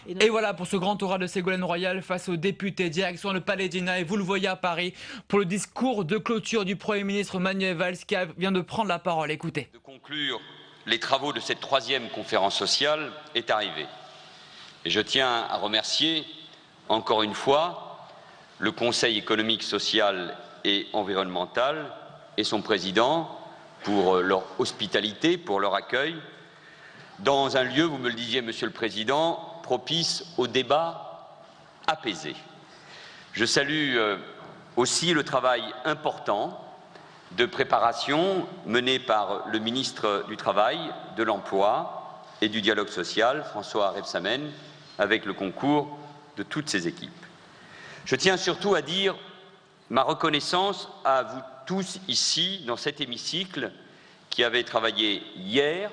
Et voilà pour ce grand oral de Ségolène Royal face aux députés, direction le Palais d'Iéna, et vous le voyez à Paris, pour le discours de clôture du Premier ministre Manuel Valls qui vient de prendre la parole. Écoutez. De conclure les travaux de cette troisième conférence sociale est arrivé. Et je tiens à remercier encore une fois le Conseil économique, social et environnemental et son président pour leur hospitalité, pour leur accueil, dans un lieu, vous me le disiez, Monsieur le Président, propice au débat apaisé. Je salue aussi le travail important de préparation mené par le ministre du Travail, de l'Emploi et du Dialogue social, François Rebsamen, avec le concours de toutes ses équipes. Je tiens surtout à dire ma reconnaissance à vous tous ici, dans cet hémicycle, qui avez travaillé hier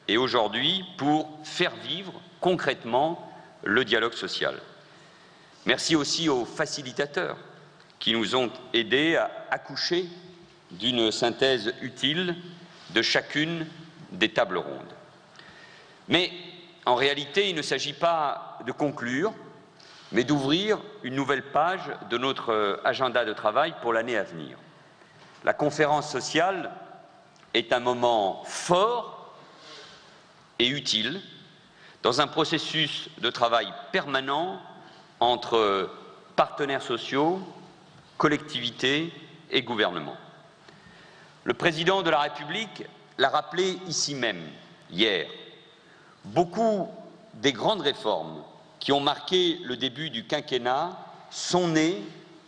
et aujourd'hui pour faire vivre concrètement le dialogue social. Merci aussi aux facilitateurs qui nous ont aidés à accoucher d'une synthèse utile de chacune des tables rondes. Mais en réalité, il ne s'agit pas de conclure, mais d'ouvrir une nouvelle page de notre agenda de travail pour l'année à venir. La conférence sociale est un moment fort et utile dans un processus de travail permanent entre partenaires sociaux, collectivités et gouvernements. Le président de la République l'a rappelé ici même, hier. Beaucoup des grandes réformes qui ont marqué le début du quinquennat sont nées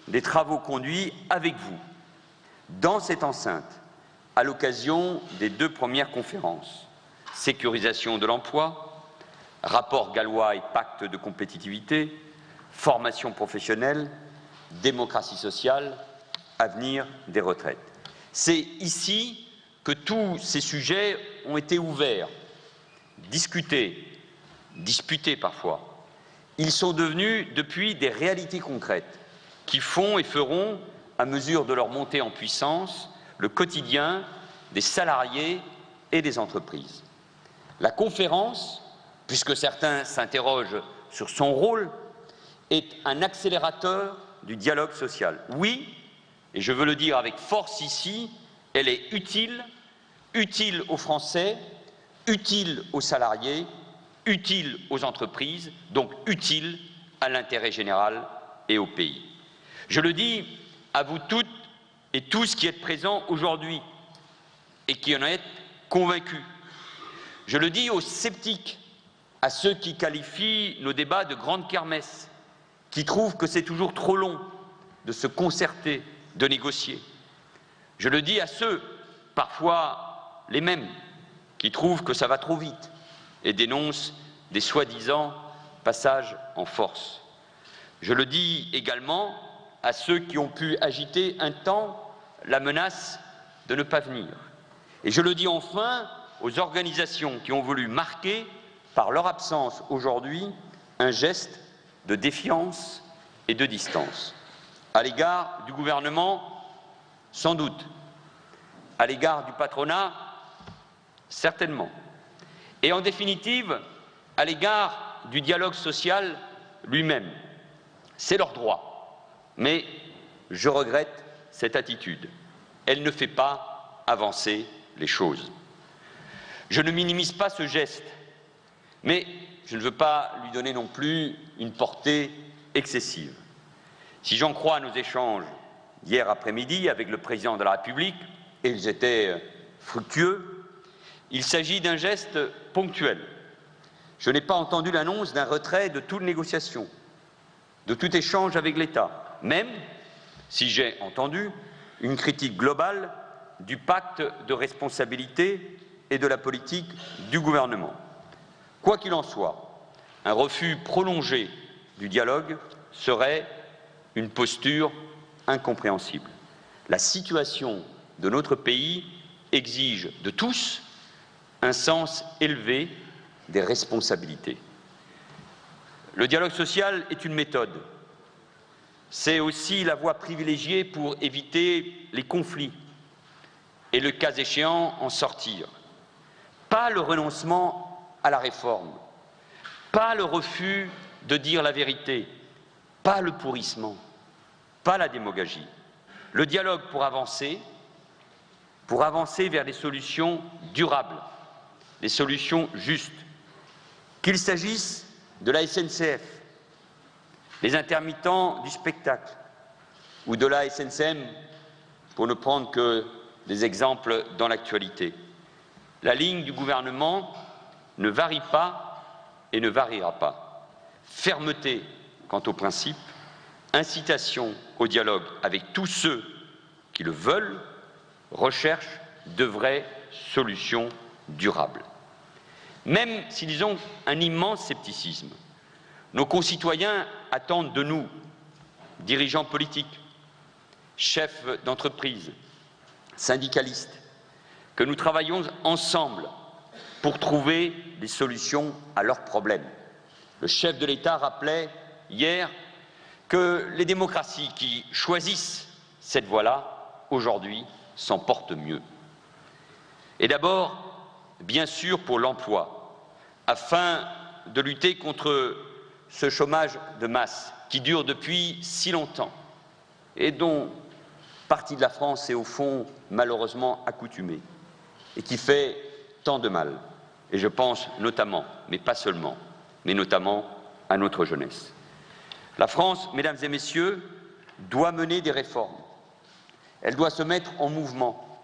des travaux conduits avec vous, dans cette enceinte, à l'occasion des deux premières conférences. Sécurisation de l'emploi, rapport Gallois et pacte de compétitivité, formation professionnelle, démocratie sociale, avenir des retraites. C'est ici que tous ces sujets ont été ouverts, discutés, disputés parfois. Ils sont devenus depuis des réalités concrètes qui font et feront, à mesure de leur montée en puissance, le quotidien des salariés et des entreprises. La conférence, puisque certains s'interrogent sur son rôle, est un accélérateur du dialogue social. Oui, et je veux le dire avec force ici, elle est utile, utile aux Français, utile aux salariés, utile aux entreprises, donc utile à l'intérêt général et au pays. Je le dis à vous toutes et tous qui êtes présents aujourd'hui et qui en êtes convaincus. Je le dis aux sceptiques, à ceux qui qualifient nos débats de grande kermesse, qui trouvent que c'est toujours trop long de se concerter, de négocier. Je le dis à ceux, parfois les mêmes, qui trouvent que ça va trop vite et dénoncent des soi-disant passages en force. Je le dis également à ceux qui ont pu agiter un temps la menace de ne pas venir. Et je le dis enfin aux organisations qui ont voulu marquer, par leur absence aujourd'hui, un geste de défiance et de distance. À l'égard du gouvernement, sans doute. À l'égard du patronat, certainement. Et en définitive, à l'égard du dialogue social lui-même. C'est leur droit. Mais je regrette cette attitude. Elle ne fait pas avancer les choses. Je ne minimise pas ce geste, mais je ne veux pas lui donner non plus une portée excessive. Si j'en crois nos échanges d'hier après-midi avec le président de la République, et ils étaient fructueux, il s'agit d'un geste ponctuel. Je n'ai pas entendu l'annonce d'un retrait de toute négociation, de tout échange avec l'État, même si j'ai entendu une critique globale du pacte de responsabilité et de la politique du gouvernement. Quoi qu'il en soit, un refus prolongé du dialogue serait une posture incompréhensible. La situation de notre pays exige de tous un sens élevé des responsabilités. Le dialogue social est une méthode. C'est aussi la voie privilégiée pour éviter les conflits et, le cas échéant, en sortir. Pas le renoncement à la réforme, Pas le refus de dire la vérité, pas le pourrissement, pas la démagogie. Le dialogue pour avancer vers des solutions durables, des solutions justes. Qu'il s'agisse de la SNCF, des intermittents du spectacle ou de la SNCM, pour ne prendre que des exemples dans l'actualité. La ligne du gouvernement ne varie pas et ne variera pas. Fermeté quant aux principes, incitation au dialogue avec tous ceux qui le veulent, recherche de vraies solutions durables. Même s'ils ont un immense scepticisme, nos concitoyens attendent de nous, dirigeants politiques, chefs d'entreprise, syndicalistes, que nous travaillions ensemble pour trouver des solutions à leurs problèmes. Le chef de l'État rappelait hier que les démocraties qui choisissent cette voie-là, aujourd'hui, s'en portent mieux. Et d'abord, bien sûr, pour l'emploi, afin de lutter contre ce chômage de masse qui dure depuis si longtemps et dont partie de la France est au fond malheureusement accoutumée et qui fait tant de mal. Et je pense notamment, mais pas seulement, mais notamment à notre jeunesse. La France, mesdames et messieurs, doit mener des réformes. Elle doit se mettre en mouvement,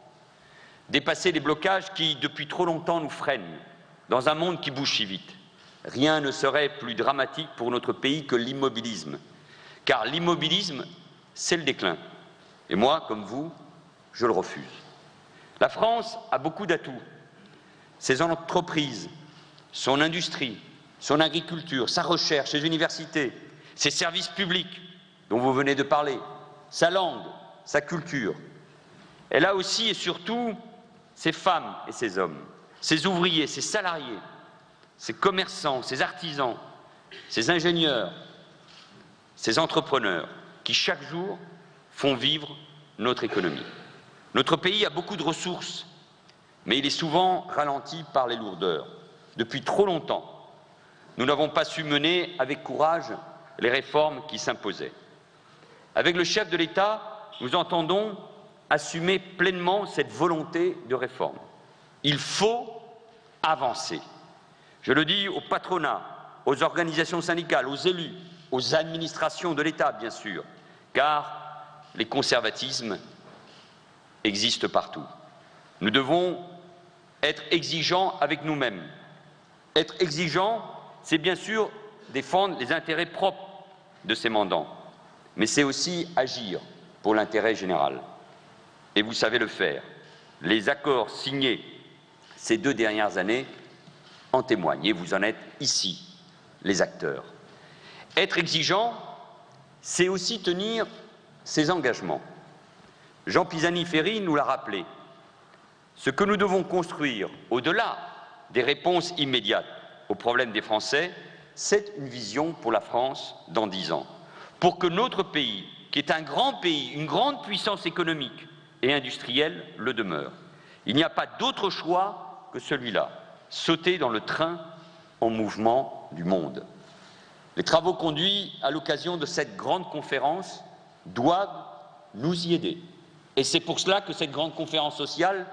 dépasser les blocages qui, depuis trop longtemps, nous freinent dans un monde qui bouge si vite. Rien ne serait plus dramatique pour notre pays que l'immobilisme, car l'immobilisme, c'est le déclin. Et moi, comme vous, je le refuse. La France a beaucoup d'atouts. Ses entreprises, son industrie, son agriculture, sa recherche, ses universités, ses services publics, dont vous venez de parler, sa langue, sa culture. Elle a aussi et surtout ses femmes et ses hommes, ses ouvriers, ses salariés, ses commerçants, ses artisans, ses ingénieurs, ses entrepreneurs, qui chaque jour font vivre notre économie. Notre pays a beaucoup de ressources, mais il est souvent ralenti par les lourdeurs. Depuis trop longtemps, nous n'avons pas su mener avec courage les réformes qui s'imposaient. Avec le chef de l'État, nous entendons assumer pleinement cette volonté de réforme. Il faut avancer. Je le dis au patronat, aux organisations syndicales, aux élus, aux administrations de l'État, bien sûr, car les conservatismes existent partout. Nous devons être exigeants avec nous-mêmes. Être exigeants, c'est bien sûr défendre les intérêts propres de ces mandants, mais c'est aussi agir pour l'intérêt général. Et vous savez le faire. Les accords signés ces 2 dernières années en témoignent, et vous en êtes ici, les acteurs. Être exigeant, c'est aussi tenir ses engagements. Jean Pisani-Ferry nous l'a rappelé. Ce que nous devons construire, au-delà des réponses immédiates aux problèmes des Français, c'est une vision pour la France dans 10 ans. Pour que notre pays, qui est un grand pays, une grande puissance économique et industrielle, le demeure. Il n'y a pas d'autre choix que celui-là, sauter dans le train en mouvement du monde. Les travaux conduits à l'occasion de cette grande conférence doivent nous y aider. Et c'est pour cela que cette grande conférence sociale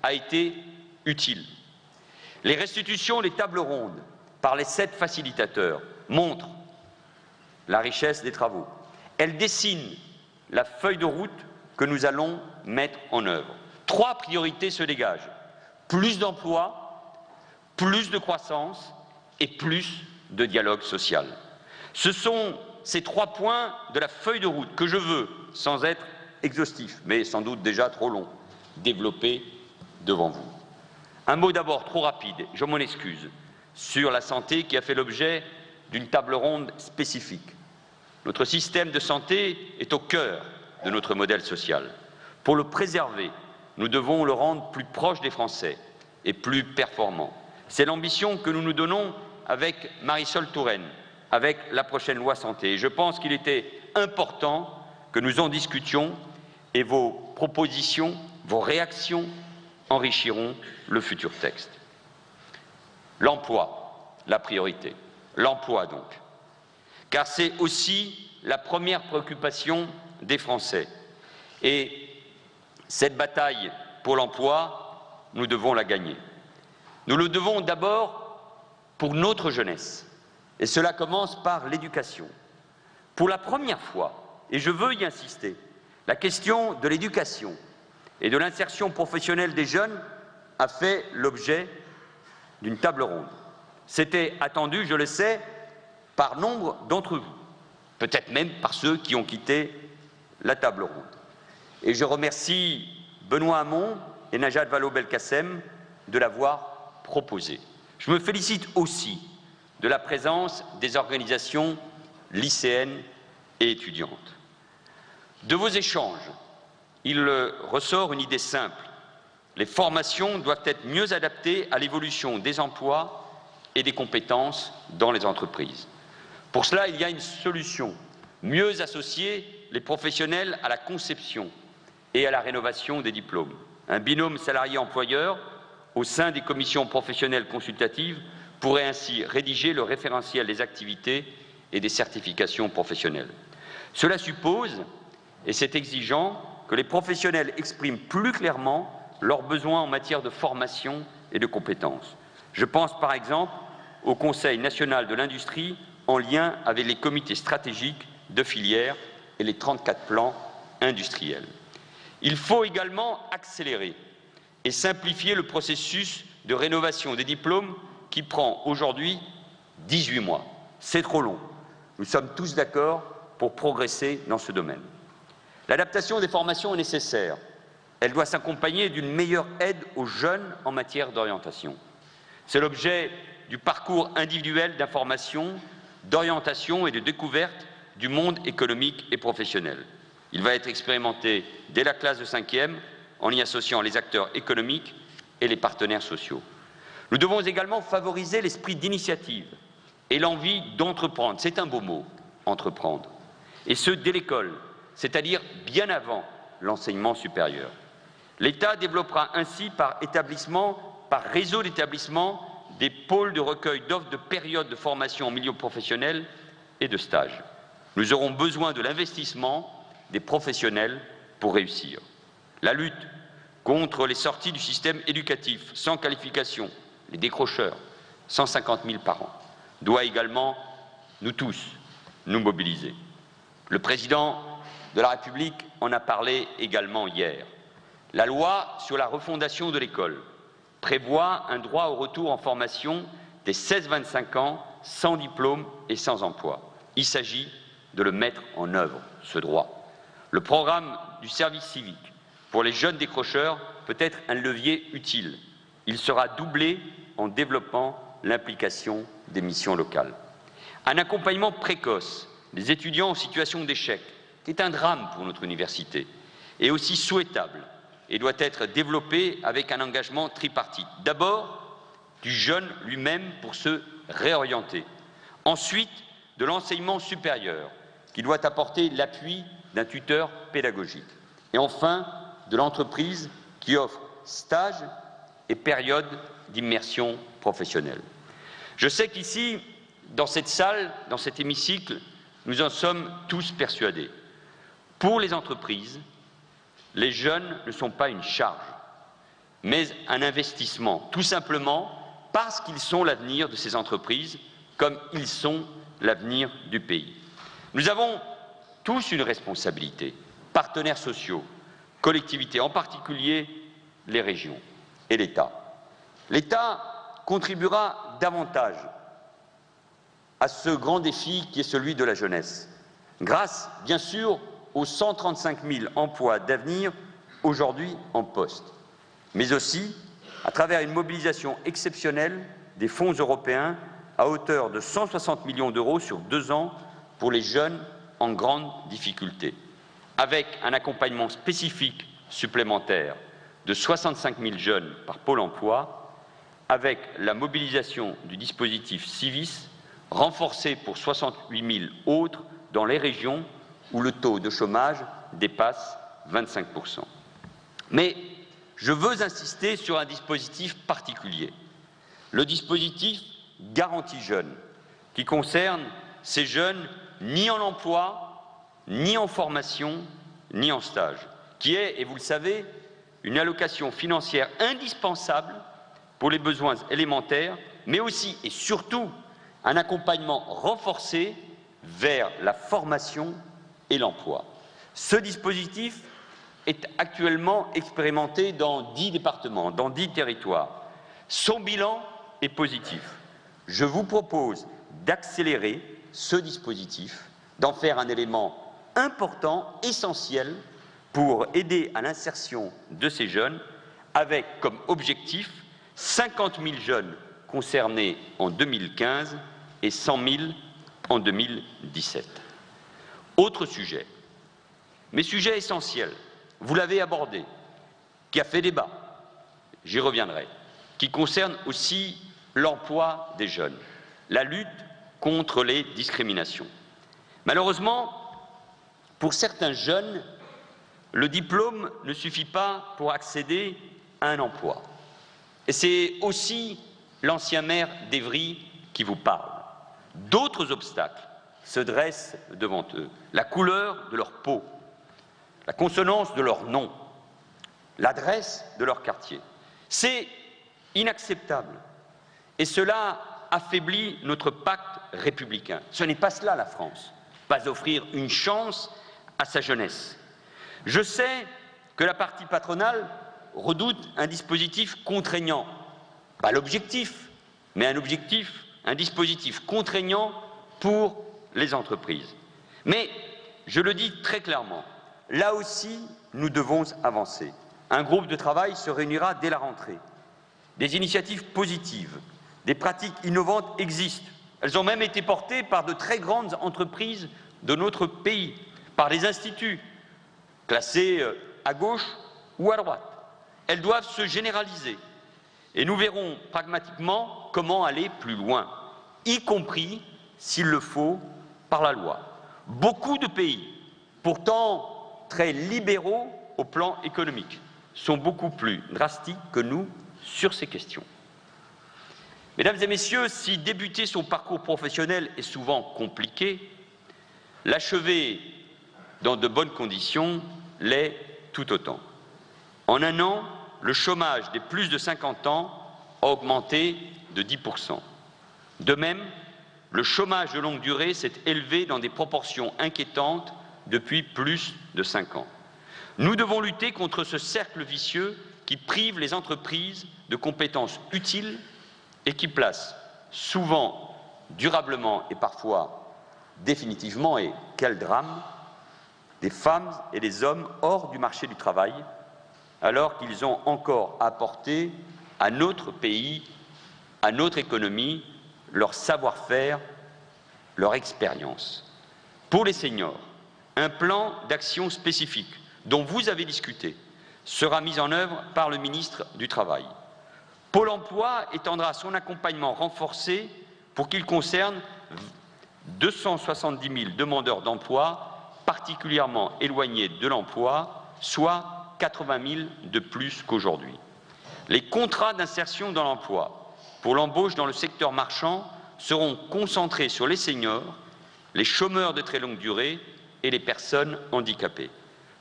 a été utile. Les restitutions, les tables rondes, par les 7 facilitateurs, montrent la richesse des travaux. Elles dessinent la feuille de route que nous allons mettre en œuvre. 3 priorités se dégagent. Plus d'emplois, plus de croissance et plus de dialogue social. Ce sont ces 3 points de la feuille de route que je veux, sans être exhaustif, mais sans doute déjà trop long, développer devant vous. Un mot d'abord trop rapide, je m'en excuse, sur la santé qui a fait l'objet d'une table ronde spécifique. Notre système de santé est au cœur de notre modèle social. Pour le préserver, nous devons le rendre plus proche des Français et plus performant. C'est l'ambition que nous nous donnons avec Marisol Touraine, avec la prochaine loi santé. Et je pense qu'il était important que nous en discutions et vos propositions, vos réactions enrichiront le futur texte. L'emploi, la priorité. l'emploi donc. Car c'est aussi la première préoccupation des Français. Et cette bataille pour l'emploi, nous devons la gagner. Nous le devons d'abord pour notre jeunesse. Et cela commence par l'éducation. Pour la première fois, et je veux y insister, la question de l'éducation et de l'insertion professionnelle des jeunes a fait l'objet d'une table ronde. C'était attendu, je le sais, par nombre d'entre vous, peut-être même par ceux qui ont quitté la table ronde. Et je remercie Benoît Hamon et Najat Vallaud-Belkacem de l'avoir proposé. Je me félicite aussi de la présence des organisations lycéennes et étudiantes. De vos échanges, il ressort une idée simple. Les formations doivent être mieux adaptées à l'évolution des emplois et des compétences dans les entreprises. Pour cela, il y a une solution. Mieux associer les professionnels à la conception et à la rénovation des diplômes. Un binôme salarié-employeur au sein des commissions professionnelles consultatives pourrait ainsi rédiger le référentiel des activités et des certifications professionnelles. Cela suppose, et c'est exigeant, que les professionnels expriment plus clairement leurs besoins en matière de formation et de compétences. Je pense par exemple au Conseil national de l'industrie en lien avec les comités stratégiques de filière et les 34 plans industriels. Il faut également accélérer et simplifier le processus de rénovation des diplômes qui prend aujourd'hui 18 mois. C'est trop long. Nous sommes tous d'accord pour progresser dans ce domaine. L'adaptation des formations est nécessaire. Elle doit s'accompagner d'une meilleure aide aux jeunes en matière d'orientation. C'est l'objet du parcours individuel d'information, d'orientation et de découverte du monde économique et professionnel. Il va être expérimenté dès la classe de 5e en y associant les acteurs économiques et les partenaires sociaux. Nous devons également favoriser l'esprit d'initiative et l'envie d'entreprendre. C'est un beau mot, entreprendre. Et ce, dès l'école, c'est-à-dire bien avant l'enseignement supérieur. L'État développera ainsi par réseau d'établissements, des pôles de recueil d'offres de périodes de formation en milieu professionnel et de stage. Nous aurons besoin de l'investissement des professionnels pour réussir. La lutte contre les sorties du système éducatif sans qualification, les décrocheurs, 150 000 par an, doit également, nous tous, nous mobiliser. Le président de la République en a parlé également hier. La loi sur la refondation de l'école prévoit un droit au retour en formation des 16-25 ans sans diplôme et sans emploi. Il s'agit de le mettre en œuvre, ce droit. Le programme du service civique pour les jeunes décrocheurs peut être un levier utile. Il sera doublé en développant l'implication des missions locales. Un accompagnement précoce des étudiants en situation d'échec, qui est un drame pour notre université, est aussi souhaitable et doit être développé avec un engagement tripartite. D'abord, du jeune lui-même pour se réorienter. Ensuite, de l'enseignement supérieur, qui doit apporter l'appui d'un tuteur pédagogique. Et enfin, de l'entreprise qui offre stage et période d'immersion professionnelle. Je sais qu'ici, dans cette salle, dans cet hémicycle, nous en sommes tous persuadés. Pour les entreprises, les jeunes ne sont pas une charge, mais un investissement, tout simplement parce qu'ils sont l'avenir de ces entreprises, comme ils sont l'avenir du pays. Nous avons tous une responsabilité, partenaires sociaux, collectivités, en particulier les régions et l'État. L'État contribuera davantage à ce grand défi qui est celui de la jeunesse, grâce, bien sûr, aux 135 000 emplois d'avenir aujourd'hui en poste, mais aussi à travers une mobilisation exceptionnelle des fonds européens à hauteur de 160 millions d'euros sur 2 ans pour les jeunes en grande difficulté, avec un accompagnement spécifique supplémentaire de 65 000 jeunes par Pôle emploi, avec la mobilisation du dispositif Civis, renforcé pour 68 000 autres dans les régions où le taux de chômage dépasse 25 %. Mais je veux insister sur un dispositif particulier, le dispositif Garantie Jeunes, qui concerne ces jeunes ni en emploi, ni en formation, ni en stage, qui est, et vous le savez, une allocation financière indispensable pour les besoins élémentaires, mais aussi et surtout un accompagnement renforcé vers la formation et l'emploi. Ce dispositif est actuellement expérimenté dans 10 départements, dans 10 territoires. Son bilan est positif. Je vous propose d'accélérer ce dispositif, d'en faire un élément important, essentiel, pour aider à l'insertion de ces jeunes, avec comme objectif 50 000 jeunes concernés en 2015 et 100 000 en 2017. Autre sujet, mais sujet essentiel, vous l'avez abordé, qui a fait débat, j'y reviendrai, qui concerne aussi l'emploi des jeunes, la lutte contre les discriminations. Malheureusement, pour certains jeunes, le diplôme ne suffit pas pour accéder à un emploi. Et c'est aussi l'ancien maire d'Évry qui vous parle. D'autres obstacles se dressent devant eux. La couleur de leur peau, la consonance de leur nom, l'adresse de leur quartier. C'est inacceptable. Et cela affaiblit notre pacte républicain. Ce n'est pas cela la France, pas offrir une chance à sa jeunesse. Je sais que la partie patronale redoute un dispositif contraignant, pas l'objectif, mais un dispositif contraignant pour les entreprises. Mais, je le dis très clairement, là aussi, nous devons avancer. Un groupe de travail se réunira dès la rentrée. Des initiatives positives, des pratiques innovantes existent. Elles ont même été portées par de très grandes entreprises de notre pays, par des instituts classés à gauche ou à droite. Elles doivent se généraliser et nous verrons pragmatiquement comment aller plus loin, y compris, s'il le faut, par la loi. Beaucoup de pays, pourtant très libéraux au plan économique, sont beaucoup plus drastiques que nous sur ces questions. Mesdames et messieurs, si débuter son parcours professionnel est souvent compliqué, l'achever dans de bonnes conditions l'est tout autant. En un an, le chômage des plus de 50 ans a augmenté de 10%. De même, le chômage de longue durée s'est élevé dans des proportions inquiétantes depuis plus de 5 ans. Nous devons lutter contre ce cercle vicieux qui prive les entreprises de compétences utiles et qui place souvent, durablement et parfois définitivement, et quel drame, des femmes et des hommes hors du marché du travail, alors qu'ils ont encore apporté à notre pays, à notre économie, leur savoir-faire, leur expérience. Pour les seniors, un plan d'action spécifique dont vous avez discuté sera mis en œuvre par le ministre du Travail. Pôle emploi étendra son accompagnement renforcé pour qu'il concerne 270 000 demandeurs d'emploi particulièrement éloignés de l'emploi, soit 80 000 de plus qu'aujourd'hui. Les contrats d'insertion dans l'emploi pour l'embauche dans le secteur marchand seront concentrés sur les seniors, les chômeurs de très longue durée et les personnes handicapées.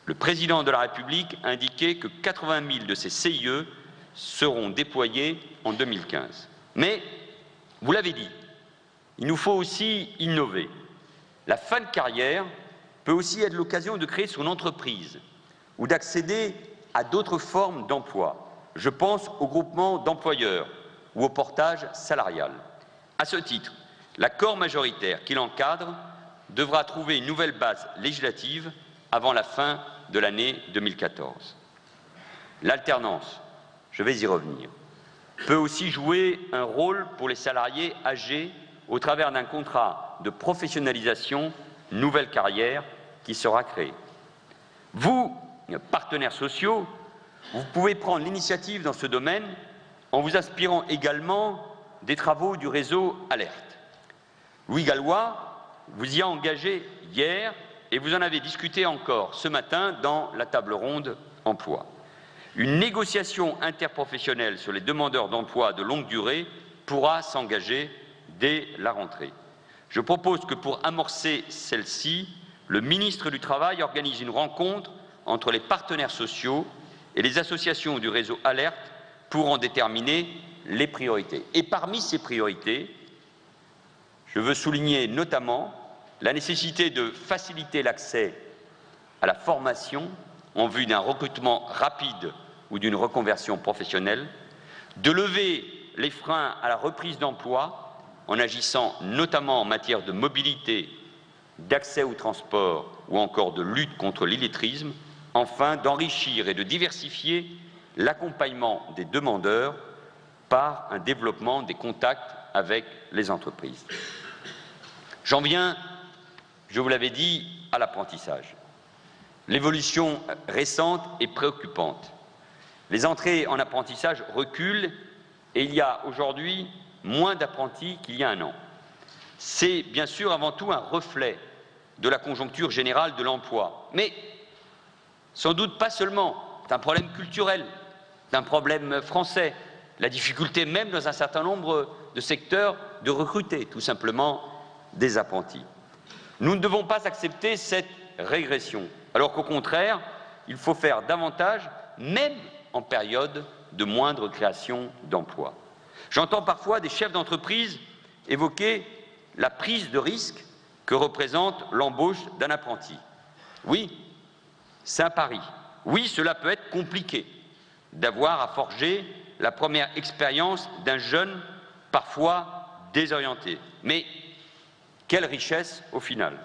Le président de la République a indiqué que 80 000 de ces CIE seront déployés en 2015. Mais, vous l'avez dit, il nous faut aussi innover. La fin de carrière peut aussi être l'occasion de créer son entreprise ou d'accéder à d'autres formes d'emploi. Je pense au groupement d'employeurs ou au portage salarial. À ce titre, l'accord majoritaire qui l'encadre devra trouver une nouvelle base législative avant la fin de l'année 2014. L'alternance, je vais y revenir, peut aussi jouer un rôle pour les salariés âgés au travers d'un contrat de professionnalisation nouvelle carrière qui sera créé. Vous, partenaires sociaux, vous pouvez prendre l'initiative dans ce domaine en vous inspirant également des travaux du réseau Alerte. Louis Gallois vous y a engagé hier et vous en avez discuté encore ce matin dans la table ronde emploi. Une négociation interprofessionnelle sur les demandeurs d'emploi de longue durée pourra s'engager dès la rentrée. je propose que pour amorcer celle-ci, le ministre du Travail organise une rencontre entre les partenaires sociaux et les associations du réseau Alerte pour en déterminer les priorités. Et parmi ces priorités, je veux souligner notamment la nécessité de faciliter l'accès à la formation en vue d'un recrutement rapide ou d'une reconversion professionnelle, de lever les freins à la reprise d'emploi en agissant notamment en matière de mobilité, d'accès au transport ou encore de lutte contre l'illettrisme, enfin d'enrichir et de diversifier l'accompagnement des demandeurs par un développement des contacts avec les entreprises. J'en viens, je vous l'avais dit, à l'apprentissage. L'évolution récente est préoccupante. Les entrées en apprentissage reculent et il y a aujourd'hui moins d'apprentis qu'il y a un an. C'est bien sûr avant tout un reflet de la conjoncture générale de l'emploi, mais sans doute pas seulement. C'est un problème culturel, c'est un problème français, la difficulté même dans un certain nombre de secteurs de recruter tout simplement des apprentis. Nous ne devons pas accepter cette régression, alors qu'au contraire, il faut faire davantage, même en période de moindre création d'emplois. J'entends parfois des chefs d'entreprise évoquer la prise de risque que représente l'embauche d'un apprenti. Oui, c'est un pari. Oui, cela peut être compliqué d'avoir à forger la première expérience d'un jeune parfois désorienté. Mais quelle richesse au final!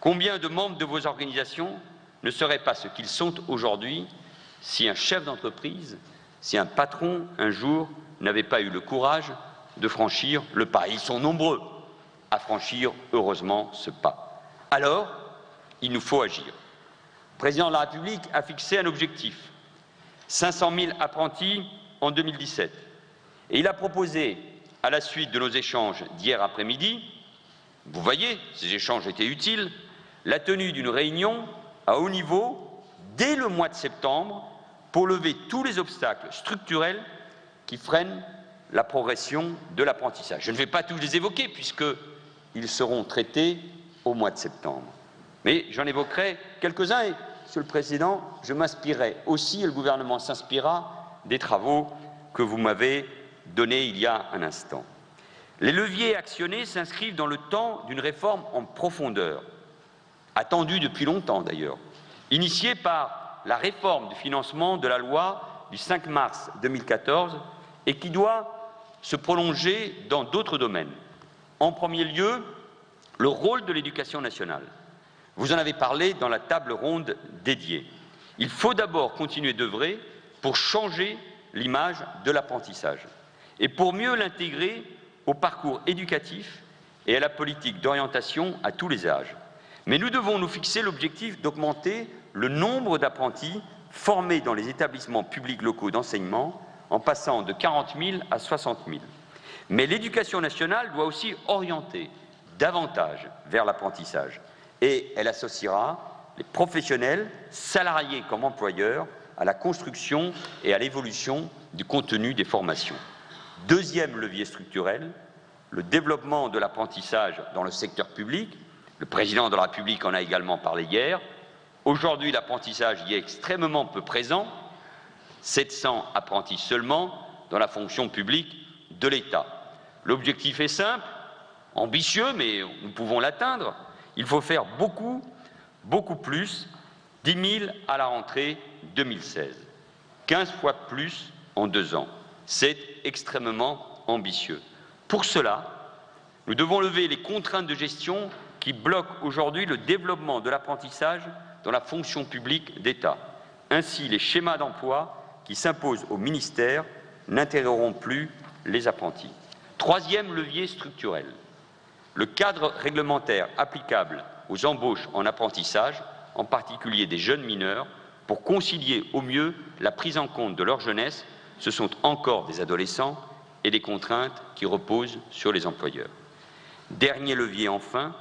Combien de membres de vos organisations ne seraient pas ce qu'ils sont aujourd'hui si un chef d'entreprise, si un patron, un jour, n'avait pas eu le courage de franchir le pas? Ils sont nombreux à franchir, heureusement, ce pas. Alors, il nous faut agir. Le président de la République a fixé un objectif, 500 000 apprentis en 2017. Et il a proposé, à la suite de nos échanges d'hier après-midi, vous voyez, ces échanges étaient utiles, la tenue d'une réunion à haut niveau dès le mois de septembre pour lever tous les obstacles structurels qui freinent la progression de l'apprentissage. Je ne vais pas tous les évoquer puisqu'ils seront traités au mois de septembre. Mais j'en évoquerai quelques-uns et, Monsieur le Président, je m'inspirerai aussi, et le gouvernement s'inspirera des travaux que vous m'avez donnés il y a un instant. Les leviers actionnés s'inscrivent dans le temps d'une réforme en profondeur, attendue depuis longtemps d'ailleurs, initiée par la réforme du financement de la loi du 5 mars 2014 et qui doit se prolonger dans d'autres domaines. En premier lieu, le rôle de l'éducation nationale. Vous en avez parlé dans la table ronde dédiée. Il faut d'abord continuer d'œuvrer pour changer l'image de l'apprentissage et pour mieux l'intégrer au parcours éducatif et à la politique d'orientation à tous les âges. Mais nous devons nous fixer l'objectif d'augmenter le nombre d'apprentis formés dans les établissements publics locaux d'enseignement en passant de 40 000 à 60 000. Mais l'éducation nationale doit aussi orienter davantage vers l'apprentissage et elle associera les professionnels, salariés comme employeurs, à la construction et à l'évolution du contenu des formations. Deuxième levier structurel, le développement de l'apprentissage dans le secteur public. Le président de la République en a également parlé hier. Aujourd'hui, l'apprentissage y est extrêmement peu présent, 700 apprentis seulement dans la fonction publique de l'État. L'objectif est simple, ambitieux, mais nous pouvons l'atteindre. Il faut faire beaucoup plus, 10 000 à la rentrée 2016, 15 fois plus en 2 ans. C'est extrêmement ambitieux. Pour cela, nous devons lever les contraintes de gestion qui bloquent aujourd'hui le développement de l'apprentissage dans la fonction publique d'État. Ainsi, les schémas d'emploi qui s'imposent au ministère n'intégreront plus les apprentis. Troisième levier structurel, le cadre réglementaire applicable aux embauches en apprentissage, en particulier des jeunes mineurs, pour concilier au mieux la prise en compte de leur jeunesse. Ce sont encore des adolescents et des contraintes qui reposent sur les employeurs. Dernier levier enfin,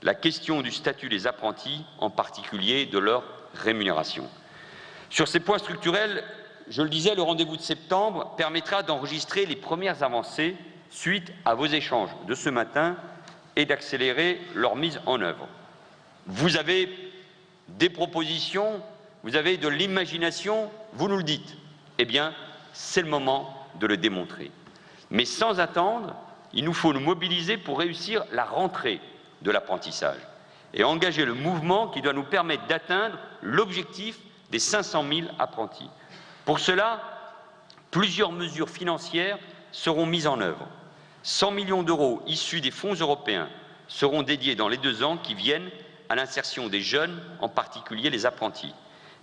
la question du statut des apprentis, en particulier de leur rémunération. Sur ces points structurels, je le disais, le rendez-vous de septembre permettra d'enregistrer les premières avancées suite à vos échanges de ce matin et d'accélérer leur mise en œuvre. Vous avez des propositions, vous avez de l'imagination, vous nous le dites. Eh bien, c'est le moment de le démontrer. Mais sans attendre, il nous faut nous mobiliser pour réussir la rentrée de l'apprentissage et engager le mouvement qui doit nous permettre d'atteindre l'objectif des 500 000 apprentis. Pour cela, plusieurs mesures financières seront mises en œuvre. 100 millions d'euros issus des fonds européens seront dédiés dans les 2 ans qui viennent à l'insertion des jeunes, en particulier les apprentis.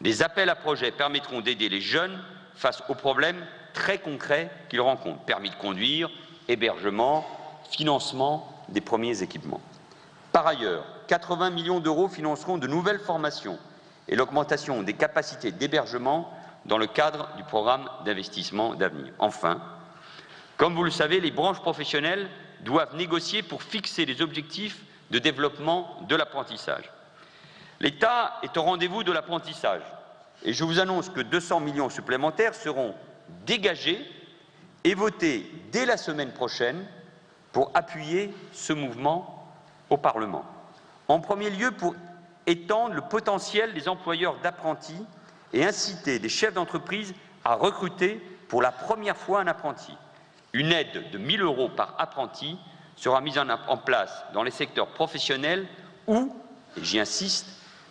Des appels à projets permettront d'aider les jeunes face aux problèmes très concrets qu'ils rencontrent. Permis de conduire, hébergement, financement des premiers équipements. Par ailleurs, 80 millions d'euros financeront de nouvelles formations et l'augmentation des capacités d'hébergement dans le cadre du programme d'investissement d'avenir. Enfin, comme vous le savez, les branches professionnelles doivent négocier pour fixer les objectifs de développement de l'apprentissage. L'État est au rendez-vous de l'apprentissage et je vous annonce que 200 millions supplémentaires seront dégagés et votés dès la semaine prochaine pour appuyer ce mouvement au Parlement. En premier lieu, pour étendre le potentiel des employeurs d'apprentis et inciter les chefs d'entreprise à recruter pour la première fois un apprenti. Une aide de 1 000 € par apprenti sera mise en place dans les secteurs professionnels où, et j'y insiste,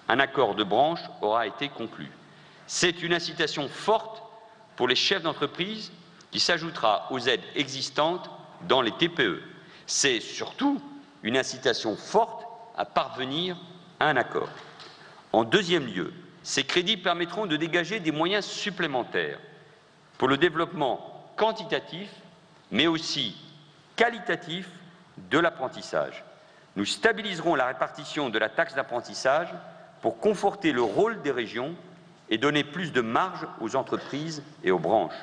un accord de branche aura été conclu. C'est une incitation forte pour les chefs d'entreprise qui s'ajoutera aux aides existantes dans les TPE. C'est surtout une incitation forte à parvenir à un accord. En deuxième lieu, ces crédits permettront de dégager des moyens supplémentaires pour le développement quantitatif, mais aussi qualitatif de l'apprentissage. Nous stabiliserons la répartition de la taxe d'apprentissage pour conforter le rôle des régions et donner plus de marge aux entreprises et aux branches.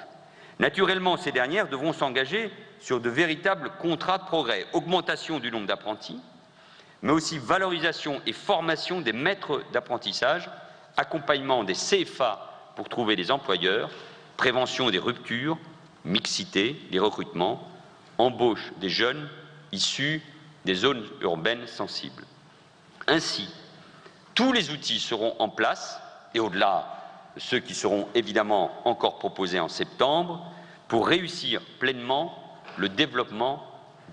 Naturellement, ces dernières devront s'engager sur de véritables contrats de progrès, augmentation du nombre d'apprentis, mais aussi valorisation et formation des maîtres d'apprentissage, accompagnement des CFA pour trouver des employeurs, prévention des ruptures, mixité, des recrutements, embauche des jeunes issus des zones urbaines sensibles. Ainsi, tous les outils seront en place, et au-delà de ceux qui seront évidemment encore proposés en septembre, pour réussir pleinement le développement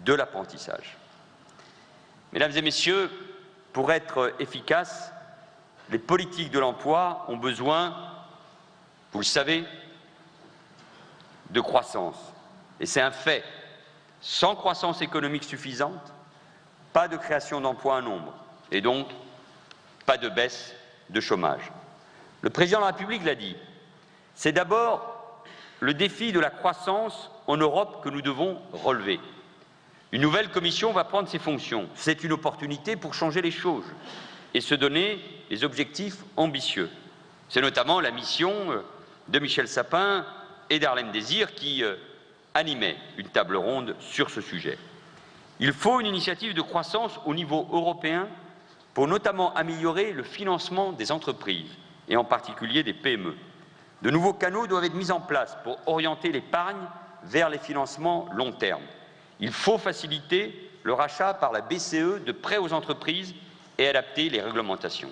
de l'apprentissage. Mesdames et messieurs, pour être efficaces, les politiques de l'emploi ont besoin, vous le savez, de croissance. Et c'est un fait. Sans croissance économique suffisante, pas de création d'emplois en nombre, et donc pas de baisse de chômage. Le président de la République l'a dit, c'est d'abord le défi de la croissance en Europe que nous devons relever. Une nouvelle commission va prendre ses fonctions. C'est une opportunité pour changer les choses et se donner des objectifs ambitieux. C'est notamment la mission de Michel Sapin et d'Harlem Désir qui animait une table ronde sur ce sujet. Il faut une initiative de croissance au niveau européen pour notamment améliorer le financement des entreprises et en particulier des PME. De nouveaux canaux doivent être mis en place pour orienter l'épargne vers les financements long terme. Il faut faciliter le rachat par la BCE de prêts aux entreprises et adapter les réglementations.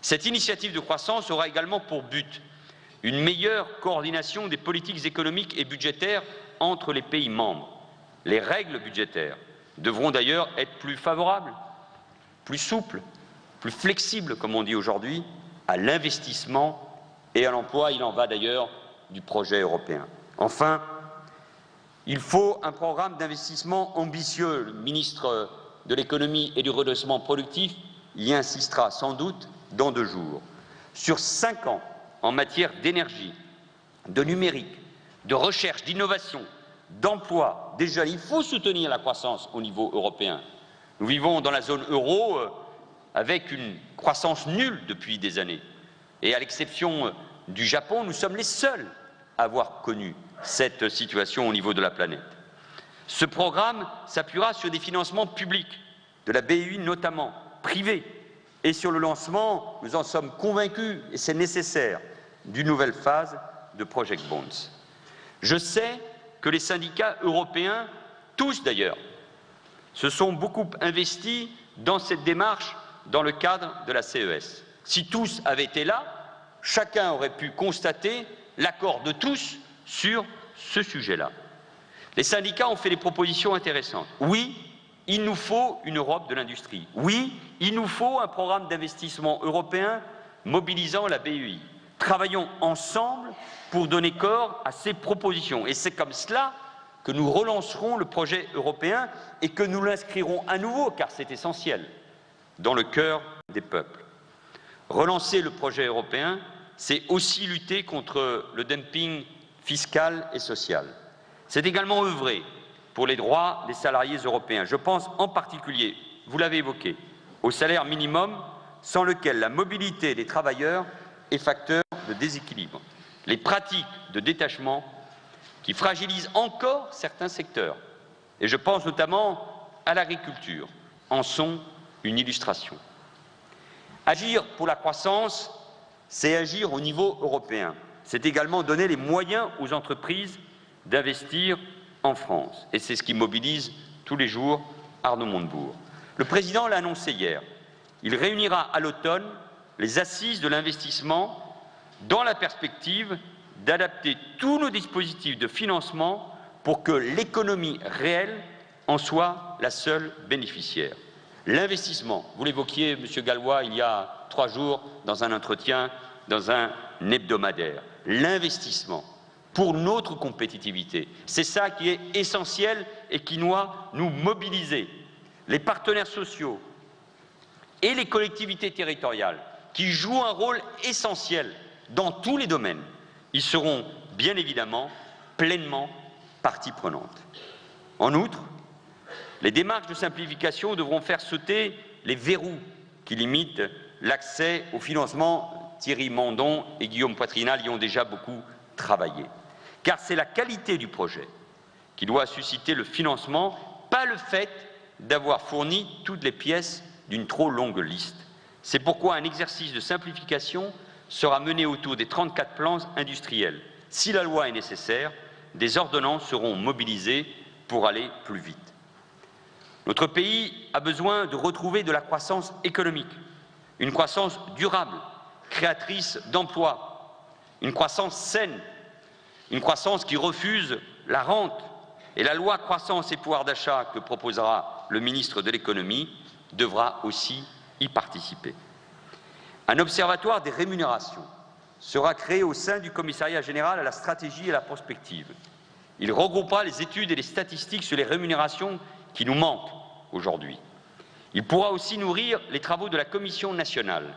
Cette initiative de croissance aura également pour but une meilleure coordination des politiques économiques et budgétaires entre les pays membres. Les règles budgétaires devront d'ailleurs être plus favorables, plus souples, plus flexibles, comme on dit aujourd'hui, à l'investissement et à l'emploi. Il en va d'ailleurs du projet européen. Enfin, il faut un programme d'investissement ambitieux. Le ministre de l'économie et du redressement productif y insistera sans doute dans 2 jours. Sur 5 ans, en matière d'énergie, de numérique, de recherche, d'innovation, d'emploi des jeunes, il faut soutenir la croissance au niveau européen. Nous vivons dans la zone euro avec une croissance nulle depuis des années. Et à l'exception du Japon, nous sommes les seuls à avoir connu cette situation au niveau de la planète. Ce programme s'appuiera sur des financements publics, de la BEI notamment, privés, et sur le lancement, nous en sommes convaincus, et c'est nécessaire, d'une nouvelle phase de Project Bonds. Je sais que les syndicats européens, tous d'ailleurs, se sont beaucoup investis dans cette démarche dans le cadre de la CES. Si tous avaient été là, chacun aurait pu constater l'accord de tous sur ce sujet-là. Les syndicats ont fait des propositions intéressantes. Oui, il nous faut une Europe de l'industrie. Oui, il nous faut un programme d'investissement européen mobilisant la BEI. Travaillons ensemble pour donner corps à ces propositions. Et c'est comme cela que nous relancerons le projet européen et que nous l'inscrirons à nouveau, car c'est essentiel, dans le cœur des peuples. Relancer le projet européen, c'est aussi lutter contre le dumping fiscal et social. C'est également œuvrer pour les droits des salariés européens. Je pense en particulier, vous l'avez évoqué, au salaire minimum, sans lequel la mobilité des travailleurs est facteur de déséquilibre. Les pratiques de détachement qui fragilisent encore certains secteurs, et je pense notamment à l'agriculture, en sont une illustration. Agir pour la croissance, c'est agir au niveau européen. C'est également donner les moyens aux entreprises d'investir en France. Et c'est ce qui mobilise tous les jours Arnaud Montebourg. Le président l'a annoncé hier. Il réunira à l'automne les assises de l'investissement dans la perspective d'adapter tous nos dispositifs de financement pour que l'économie réelle en soit la seule bénéficiaire. L'investissement, vous l'évoquiez, Monsieur Gallois, il y a 3 jours, dans un entretien, dans un hebdomadaire. L'investissement pour notre compétitivité, c'est ça qui est essentiel et qui doit nous mobiliser. Les partenaires sociaux et les collectivités territoriales, qui jouent un rôle essentiel dans tous les domaines, ils seront bien évidemment pleinement partie prenante. En outre, les démarches de simplification devront faire sauter les verrous qui limitent l'accès au financement. Thierry Mandon et Guillaume Poitrinal y ont déjà beaucoup travaillé. Car c'est la qualité du projet qui doit susciter le financement, pas le fait d'avoir fourni toutes les pièces d'une trop longue liste. C'est pourquoi un exercice de simplification sera mené autour des 34 plans industriels. Si la loi est nécessaire, des ordonnances seront mobilisées pour aller plus vite. Notre pays a besoin de retrouver de la croissance économique, une croissance durable, créatrice d'emplois, une croissance saine, une croissance qui refuse la rente. Et la loi croissance et pouvoir d'achat que proposera le ministre de l'économie devra aussi y participer. Un observatoire des rémunérations sera créé au sein du commissariat général à la stratégie et à la prospective. Il regroupera les études et les statistiques sur les rémunérations qui nous manquent aujourd'hui. Il pourra aussi nourrir les travaux de la Commission nationale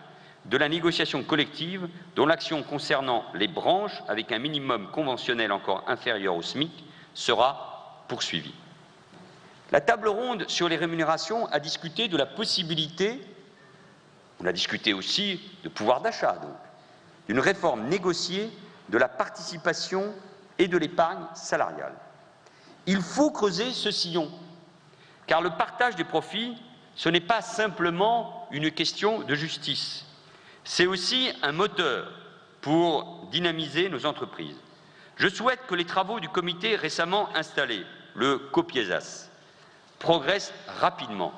de la négociation collective, dont l'action concernant les branches avec un minimum conventionnel encore inférieur au SMIC sera poursuivie. La table ronde sur les rémunérations a discuté de la possibilité, on a discuté aussi de pouvoir d'achat, donc, d'une réforme négociée de la participation et de l'épargne salariale. Il faut creuser ce sillon, car le partage des profits, ce n'est pas simplement une question de justice, c'est aussi un moteur pour dynamiser nos entreprises. Je souhaite que les travaux du comité récemment installé, le COPIESAS, progressent rapidement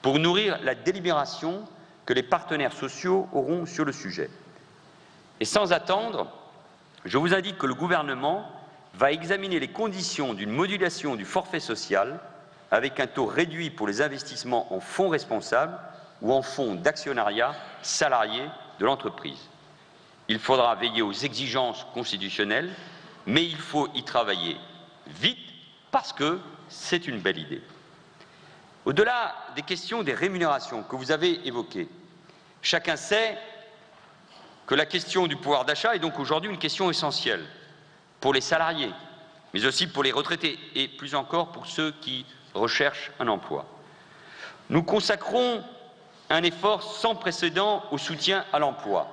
pour nourrir la délibération que les partenaires sociaux auront sur le sujet. Et sans attendre, je vous indique que le gouvernement va examiner les conditions d'une modulation du forfait social avec un taux réduit pour les investissements en fonds responsables ou en fonds d'actionnariat salarié de l'entreprise. Il faudra veiller aux exigences constitutionnelles, mais il faut y travailler vite parce que c'est une belle idée. Au-delà des questions des rémunérations que vous avez évoquées, chacun sait que la question du pouvoir d'achat est donc aujourd'hui une question essentielle pour les salariés, mais aussi pour les retraités et plus encore pour ceux qui recherchent un emploi. Nous consacrons un effort sans précédent au soutien à l'emploi,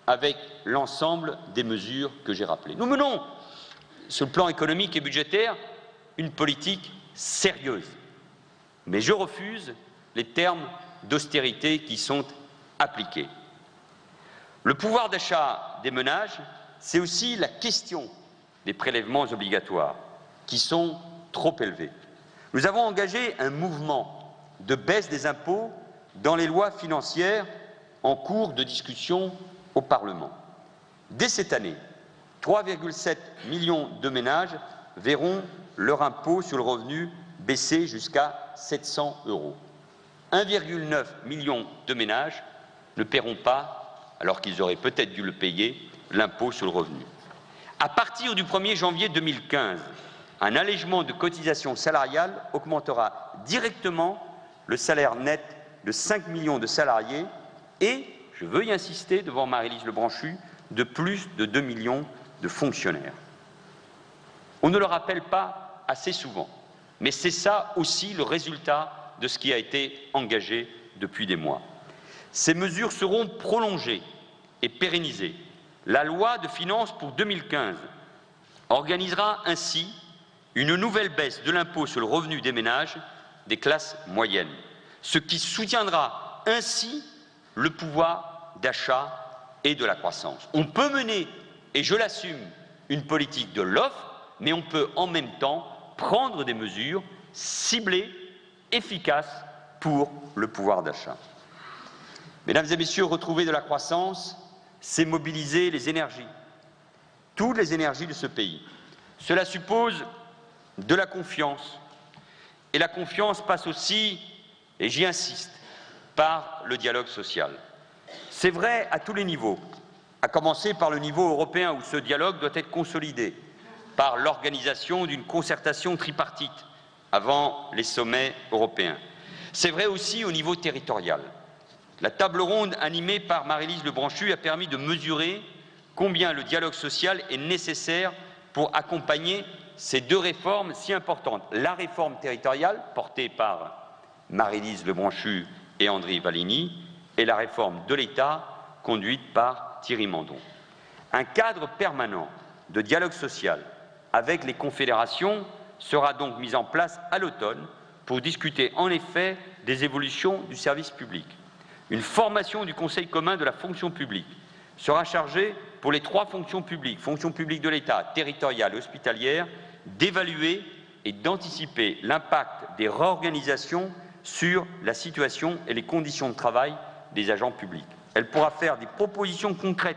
avec l'ensemble des mesures que j'ai rappelées. Nous menons, sur le plan économique et budgétaire, une politique sérieuse. Mais je refuse les termes d'austérité qui sont appliqués. Le pouvoir d'achat des ménages, c'est aussi la question des prélèvements obligatoires, qui sont trop élevés. Nous avons engagé un mouvement de baisse des impôts dans les lois financières en cours de discussion au Parlement. Dès cette année, 3,7 millions de ménages verront leur impôt sur le revenu baisser jusqu'à 700 €. 1,9 million de ménages ne paieront pas, alors qu'ils auraient peut-être dû le payer, l'impôt sur le revenu. À partir du 1er janvier 2015, un allègement de cotisations salariales augmentera directement le salaire net de 5 millions de salariés et, je veux y insister devant Maryse Lebranchu, de plus de 2 millions de fonctionnaires. On ne le rappelle pas assez souvent, mais c'est ça aussi le résultat de ce qui a été engagé depuis des mois. Ces mesures seront prolongées et pérennisées. La loi de finances pour 2015 organisera ainsi une nouvelle baisse de l'impôt sur le revenu des ménages des classes moyennes, ce qui soutiendra ainsi le pouvoir d'achat et de la croissance. On peut mener, et je l'assume, une politique de l'offre, mais on peut en même temps prendre des mesures ciblées, efficaces pour le pouvoir d'achat. Mesdames et messieurs, retrouver de la croissance, c'est mobiliser les énergies, toutes les énergies de ce pays. Cela suppose de la confiance. Et la confiance passe aussi, et j'y insiste, par le dialogue social. C'est vrai à tous les niveaux, à commencer par le niveau européen où ce dialogue doit être consolidé par l'organisation d'une concertation tripartite avant les sommets européens. C'est vrai aussi au niveau territorial. La table ronde animée par Maryse Lebranchu a permis de mesurer combien le dialogue social est nécessaire pour accompagner ces deux réformes si importantes. La réforme territoriale, portée par Maryse Lebranchu et Andry Vallini, et la réforme de l'État, conduite par Thierry Mandon. Un cadre permanent de dialogue social avec les confédérations sera donc mis en place à l'automne pour discuter en effet des évolutions du service public. Une formation du Conseil commun de la fonction publique sera chargée pour les 3 fonctions publiques de l'État, territoriale et hospitalière, d'évaluer et d'anticiper l'impact des réorganisations sur la situation et les conditions de travail des agents publics. Elle pourra faire des propositions concrètes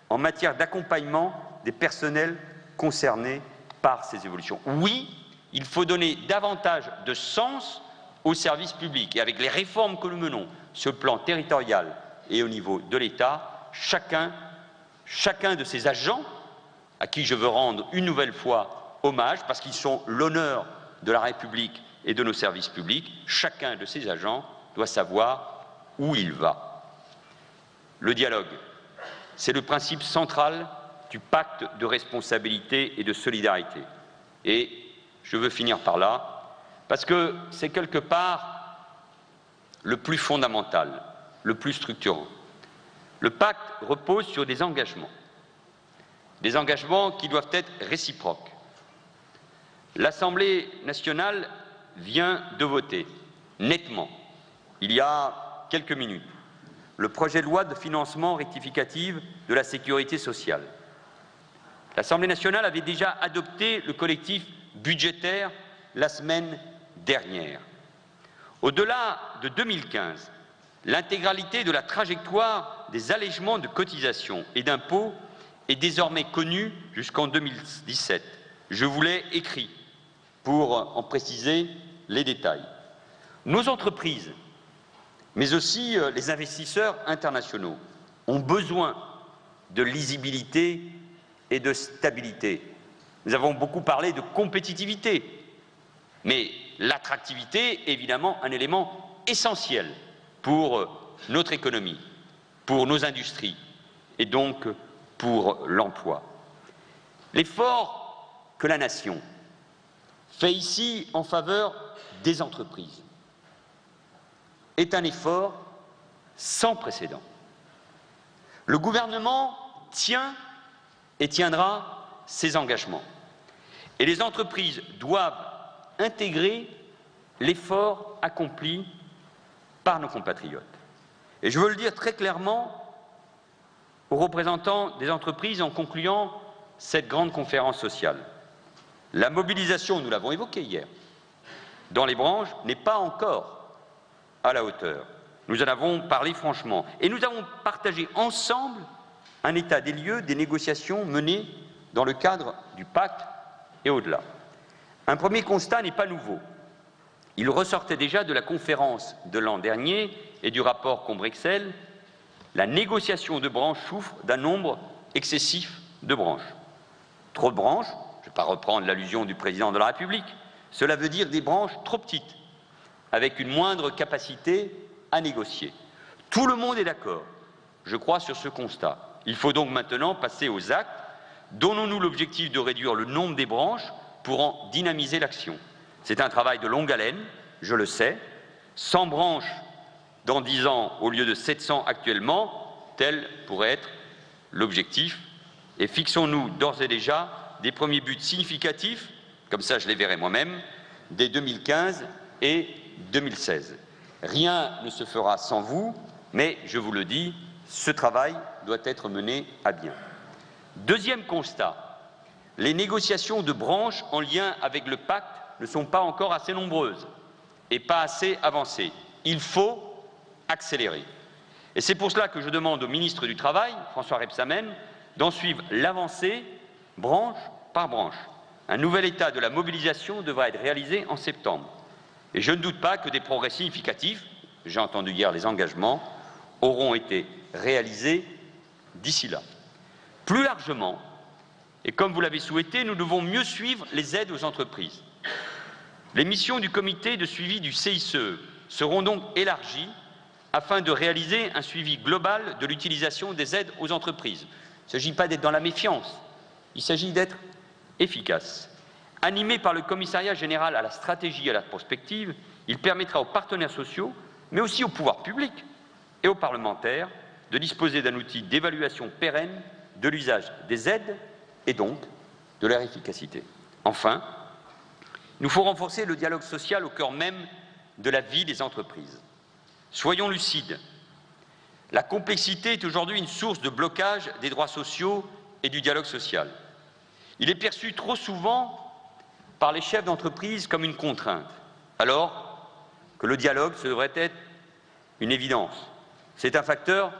en matière d'accompagnement des personnels concernés par ces évolutions. Oui, il faut donner davantage de sens au service public et avec les réformes que nous menons sur le plan territorial et au niveau de l'État, chacun de ces agents, à qui je veux rendre une nouvelle fois hommage, parce qu'ils sont l'honneur de la République et de nos services publics, chacun de ces agents doit savoir où il va. Le dialogue, c'est le principe central du pacte de responsabilité et de solidarité. Et je veux finir par là, parce que c'est quelque part le plus fondamental, le plus structurant. Le pacte repose sur des engagements qui doivent être réciproques. L'Assemblée nationale vient de voter nettement, il y a quelques minutes, le projet de loi de financement rectificative de la sécurité sociale. L'Assemblée nationale avait déjà adopté le collectif budgétaire la semaine dernière. Au-delà de 2015, l'intégralité de la trajectoire des allègements de cotisations et d'impôts est désormais connue jusqu'en 2017. Je vous l'ai écrit pour en préciser les détails. Nos entreprises, mais aussi les investisseurs internationaux, ont besoin de lisibilité et de stabilité. Nous avons beaucoup parlé de compétitivité, mais l'attractivité est évidemment un élément essentiel pour notre économie, pour nos industries et donc pour l'emploi. L'effort que la nation fait ici en faveur des entreprises est un effort sans précédent. Le gouvernement tient et tiendra ses engagements. Et les entreprises doivent intégrer l'effort accompli par nos compatriotes. Et je veux le dire très clairement aux représentants des entreprises en concluant cette grande conférence sociale. La mobilisation, nous l'avons évoqué hier, dans les branches n'est pas encore à la hauteur. Nous en avons parlé franchement et nous avons partagé ensemble un état des lieux des négociations menées dans le cadre du pacte et au-delà. Un premier constat n'est pas nouveau. Il ressortait déjà de la conférence de l'an dernier et du rapport Combrexel. La négociation de branches souffre d'un nombre excessif de branches. Trop de branches, je ne vais pas reprendre l'allusion du président de la République, cela veut dire des branches trop petites, avec une moindre capacité à négocier. Tout le monde est d'accord, je crois, sur ce constat. Il faut donc maintenant passer aux actes. Donnons-nous l'objectif de réduire le nombre des branches pour en dynamiser l'action. C'est un travail de longue haleine, je le sais. 100 branches dans 10 ans au lieu de 700 actuellement, tel pourrait être l'objectif. Et fixons-nous d'ores et déjà des premiers buts significatifs, comme ça je les verrai moi-même, dès 2015 et 2016. Rien ne se fera sans vous, mais je vous le dis, ce travail doit être mené à bien. Deuxième constat, les négociations de branches en lien avec le pacte ne sont pas encore assez nombreuses et pas assez avancées. Il faut accélérer. Et c'est pour cela que je demande au ministre du Travail, François Rebsamen, d'en suivre l'avancée branche par branche. Un nouvel état de la mobilisation devra être réalisé en septembre. Et je ne doute pas que des progrès significatifs, j'ai entendu hier les engagements, auront été réalisés d'ici là. Plus largement, et comme vous l'avez souhaité, nous devons mieux suivre les aides aux entreprises. Les missions du comité de suivi du CICE seront donc élargies afin de réaliser un suivi global de l'utilisation des aides aux entreprises. Il ne s'agit pas d'être dans la méfiance, il s'agit d'être efficace. Animé par le Commissariat général à la stratégie et à la prospective, il permettra aux partenaires sociaux, mais aussi au pouvoir public et aux parlementaires, de disposer d'un outil d'évaluation pérenne de l'usage des aides et donc de leur efficacité. Enfin, il nous faut renforcer le dialogue social au cœur même de la vie des entreprises. Soyons lucides. La complexité est aujourd'hui une source de blocage des droits sociaux et du dialogue social. Il est perçu trop souvent par les chefs d'entreprise comme une contrainte, alors que le dialogue, ce devrait être une évidence. C'est un facteur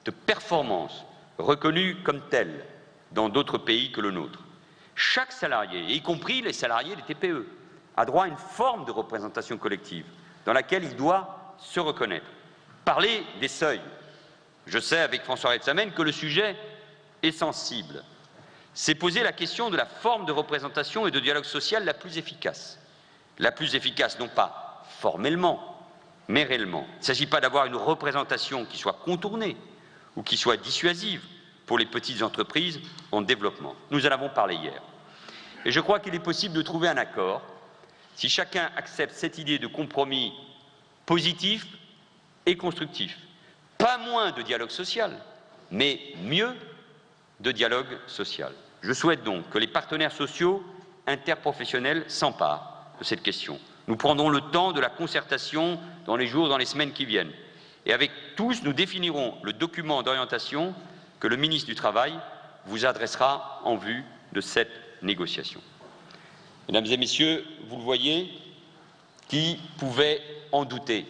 de performance reconnu comme tel dans d'autres pays que le nôtre. Chaque salarié, y compris les salariés des TPE, a droit à une forme de représentation collective dans laquelle il doit se reconnaître. Parler des seuils. Je sais avec François Rebsamen que le sujet est sensible. C'est poser la question de la forme de représentation et de dialogue social la plus efficace. La plus efficace non pas formellement, mais réellement. Il ne s'agit pas d'avoir une représentation qui soit contournée ou qui soit dissuasive pour les petites entreprises en développement. Nous en avons parlé hier. Et je crois qu'il est possible de trouver un accord si chacun accepte cette idée de compromis positif et constructif. Pas moins de dialogue social, mais mieux de dialogue social. Je souhaite donc que les partenaires sociaux interprofessionnels s'emparent de cette question. Nous prendrons le temps de la concertation dans les jours, dans les semaines qui viennent. Et avec tous, nous définirons le document d'orientation que le ministre du Travail vous adressera en vue de cette négociation. Mesdames et Messieurs, vous le voyez, qui pouvait en douter?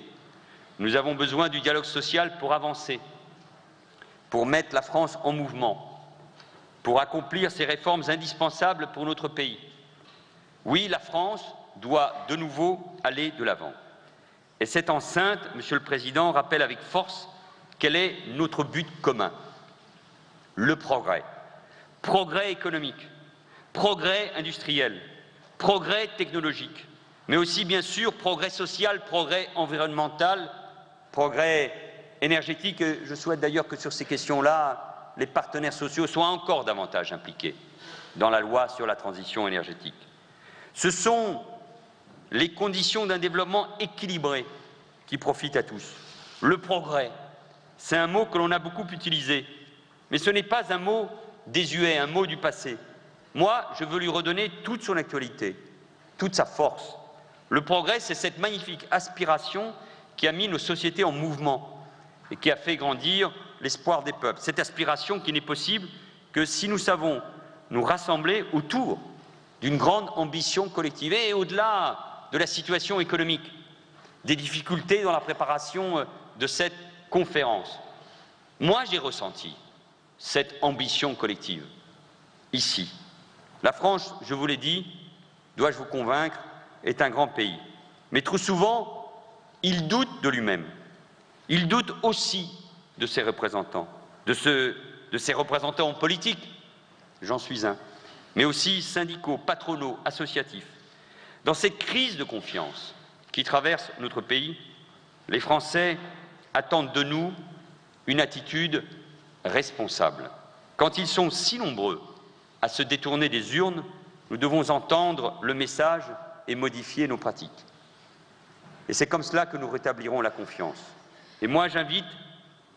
Nous avons besoin du dialogue social pour avancer, pour mettre la France en mouvement, pour accomplir ces réformes indispensables pour notre pays. Oui, la France doit de nouveau aller de l'avant. Et cette enceinte, Monsieur le Président, rappelle avec force quel est notre but commun. Le progrès. Progrès économique, progrès industriel, progrès technologique, mais aussi bien sûr progrès social, progrès environnemental, progrès énergétique. Je souhaite d'ailleurs que sur ces questions-là, les partenaires sociaux soient encore davantage impliqués dans la loi sur la transition énergétique. Ce sont les conditions d'un développement équilibré qui profitent à tous. Le progrès, c'est un mot que l'on a beaucoup utilisé, mais ce n'est pas un mot désuet, un mot du passé. Moi, je veux lui redonner toute son actualité, toute sa force. Le progrès, c'est cette magnifique aspiration qui a mis nos sociétés en mouvement et qui a fait grandir l'espoir des peuples. Cette aspiration qui n'est possible que si nous savons nous rassembler autour d'une grande ambition collective et au-delà de la situation économique. des difficultés dans la préparation de cette conférence. Moi, j'ai ressenti cette ambition collective, ici. La France, je vous l'ai dit, dois-je vous convaincre, est un grand pays. Mais trop souvent, il doute de lui-même. Il doute aussi de ses représentants, de ses représentants politiques, j'en suis un, mais aussi syndicaux, patronaux, associatifs. Dans cette crise de confiance qui traverse notre pays, les Français attendent de nous une attitude responsable. Quand ils sont si nombreux à se détourner des urnes, nous devons entendre le message et modifier nos pratiques. Et c'est comme cela que nous rétablirons la confiance. Et moi, j'invite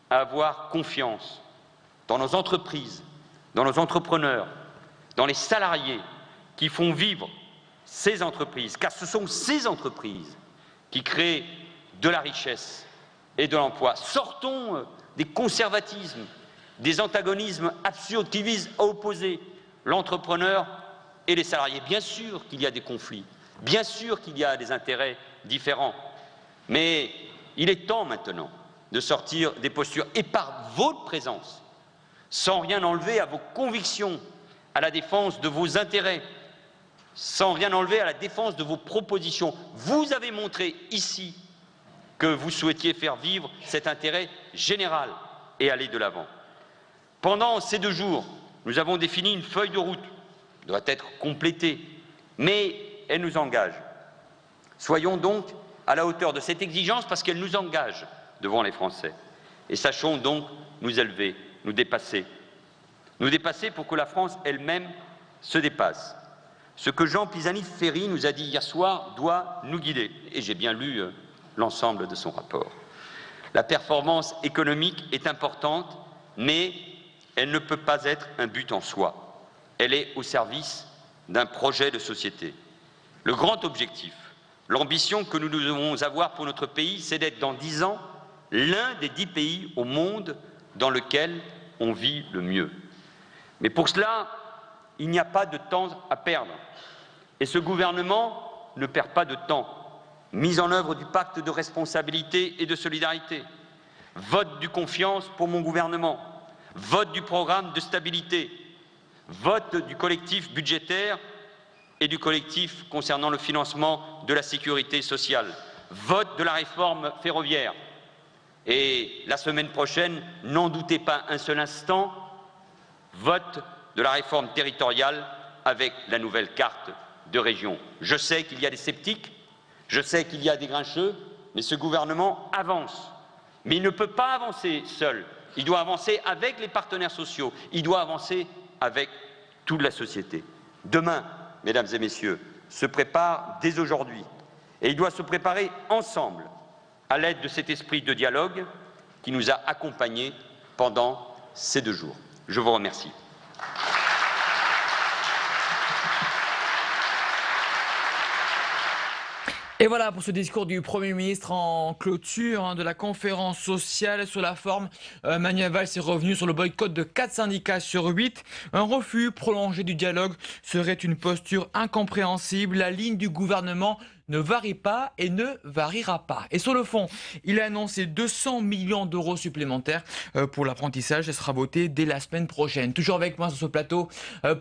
à avoir confiance dans nos entreprises, dans nos entrepreneurs, dans les salariés qui font vivre ces entreprises, car ce sont ces entreprises qui créent de la richesse et de l'emploi. Sortons des conservatismes, des antagonismes absurdes qui visent à opposer l'entrepreneur et les salariés. Bien sûr qu'il y a des conflits, bien sûr qu'il y a des intérêts différents, mais il est temps maintenant de sortir des postures et par votre présence, sans rien enlever à vos convictions, à la défense de vos intérêts, sans rien enlever à la défense de vos propositions. Vous avez montré ici que vous souhaitiez faire vivre cet intérêt général et aller de l'avant. Pendant ces 2 jours, nous avons défini une feuille de route, qui doit être complétée, mais elle nous engage. Soyons donc à la hauteur de cette exigence parce qu'elle nous engage devant les Français. Et sachons donc nous élever, nous dépasser. Nous dépasser pour que la France elle-même se dépasse. Ce que Jean Pisani-Ferry nous a dit hier soir doit nous guider. Et j'ai bien lu l'ensemble de son rapport. La performance économique est importante, mais elle ne peut pas être un but en soi. Elle est au service d'un projet de société. Le grand objectif, l'ambition que nous devons avoir pour notre pays, c'est d'être dans 10 ans l'un des 10 pays au monde dans lequel on vit le mieux. Mais pour cela, il n'y a pas de temps à perdre. Et ce gouvernement ne perd pas de temps. Mise en œuvre du pacte de responsabilité et de solidarité, vote du confiance pour mon gouvernement, vote du programme de stabilité, vote du collectif budgétaire et du collectif concernant le financement de la sécurité sociale, vote de la réforme ferroviaire. Et la semaine prochaine, n'en doutez pas un seul instant, vote de la réforme territoriale avec la nouvelle carte de région. Je sais qu'il y a des sceptiques, je sais qu'il y a des grincheux, mais ce gouvernement avance. Mais il ne peut pas avancer seul. Il doit avancer avec les partenaires sociaux. Il doit avancer avec toute la société. Demain, mesdames et messieurs, se prépare dès aujourd'hui. Et il doit se préparer ensemble, à l'aide de cet esprit de dialogue qui nous a accompagnés pendant ces 2 jours. Je vous remercie. Et voilà pour ce discours du Premier ministre en clôture de la conférence sociale. Sur la forme, Manuel Valls est revenu sur le boycott de 4 syndicats sur 8. Un refus prolongé du dialogue serait une posture incompréhensible. La ligne du gouvernement ne varie pas et ne variera pas. Et sur le fond, il a annoncé 200 millions d'euros supplémentaires pour l'apprentissage. Ça sera voté dès la semaine prochaine. Toujours avec moi sur ce plateau,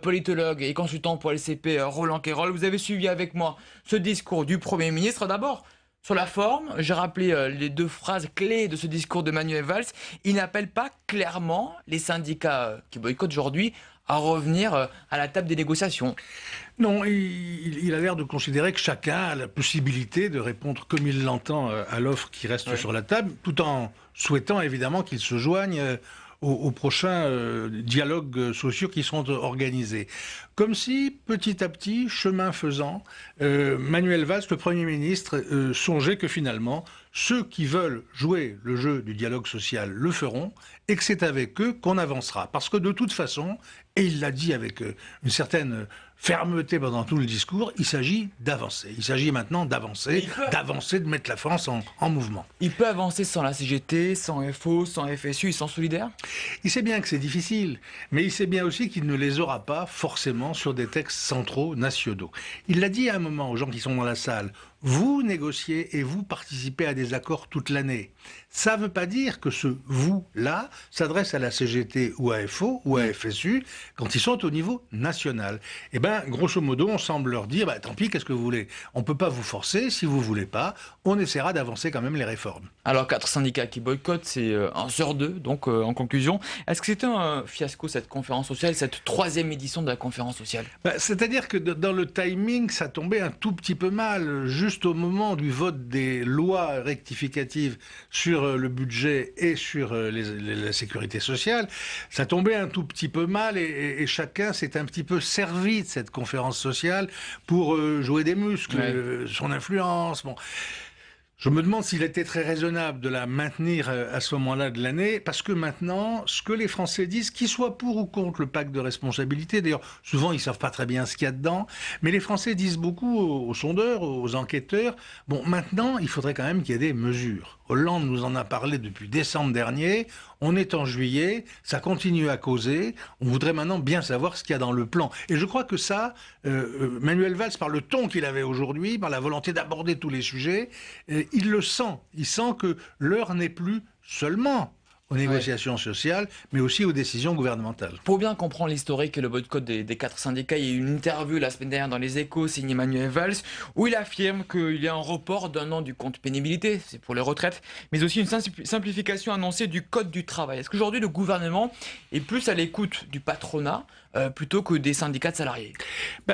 politologue et consultant pour LCP Roland Quérol. Vous avez suivi avec moi ce discours du Premier ministre. D'abord, sur la forme, j'ai rappelé les 2 phrases clés de ce discours de Manuel Valls. Il n'appelle pas clairement les syndicats qui boycottent aujourd'hui à revenir à la table des négociations. Non, il a l'air de considérer que chacun a la possibilité de répondre comme il l'entend à l'offre qui reste sur la table, tout en souhaitant évidemment qu'il se joigne aux prochains dialogues sociaux qui seront organisés. Comme si, petit à petit, chemin faisant, Manuel Valls, le Premier ministre, songeait que finalement, ceux qui veulent jouer le jeu du dialogue social le feront, et que c'est avec eux qu'on avancera. Parce que de toute façon, et il l'a dit avec une certaine fermeté pendant tout le discours. Il s'agit d'avancer. Il s'agit maintenant d'avancer, de mettre la France en mouvement. Il peut avancer sans la CGT, sans FO, sans FSU et sans Solidaire? Il sait bien que c'est difficile, mais il sait bien aussi qu'il ne les aura pas forcément sur des textes centraux nationaux. Il l'a dit à un moment aux gens qui sont dans la salle. Vous négociez et vous participez à des accords toute l'année. Ça ne veut pas dire que ce « vous-là » s'adresse à la CGT ou à FO ou à FSU quand ils sont au niveau national. Eh bien, grosso modo, on semble leur dire « tant pis, qu'est-ce que vous voulez? On ne peut pas vous forcer, si vous ne voulez pas, on essaiera d'avancer quand même les réformes. » Alors, 4 syndicats qui boycottent, c'est 1 sur 2, donc en conclusion. Est-ce que c'était un fiasco, cette conférence sociale, cette 3e édition de la conférence sociale? C'est-à-dire que dans le timing, ça tombait un tout petit peu mal, juste au moment du vote des lois rectificatives sur le budget et sur la sécurité sociale, ça tombait un tout petit peu mal et chacun s'est un petit peu servi de cette conférence sociale pour jouer des muscles, son influence. Bon. Je me demande s'il était très raisonnable de la maintenir à ce moment-là de l'année, parce que maintenant, ce que les Français disent, qu'ils soient pour ou contre le pacte de responsabilité, d'ailleurs, souvent ils ne savent pas très bien ce qu'il y a dedans, mais les Français disent beaucoup aux sondeurs, aux enquêteurs, bon, maintenant, il faudrait quand même qu'il y ait des mesures. Hollande nous en a parlé depuis décembre dernier, on est en juillet, ça continue à causer, on voudrait maintenant bien savoir ce qu'il y a dans le plan. Et je crois que ça, Manuel Valls, par le ton qu'il avait aujourd'hui, par la volonté d'aborder tous les sujets, il le sent. Il sent que l'heure n'est plus seulement aux négociations sociales, mais aussi aux décisions gouvernementales. Pour bien comprendre l'historique et le boycott des 4 syndicats, il y a eu une interview la semaine dernière dans Les Échos, signée Manuel Valls, où il affirme qu'il y a un report d'1 an du compte pénibilité, c'est pour les retraites, mais aussi une simplification annoncée du code du travail. Est-ce qu'aujourd'hui le gouvernement est plus à l'écoute du patronat plutôt que des syndicats de salariés?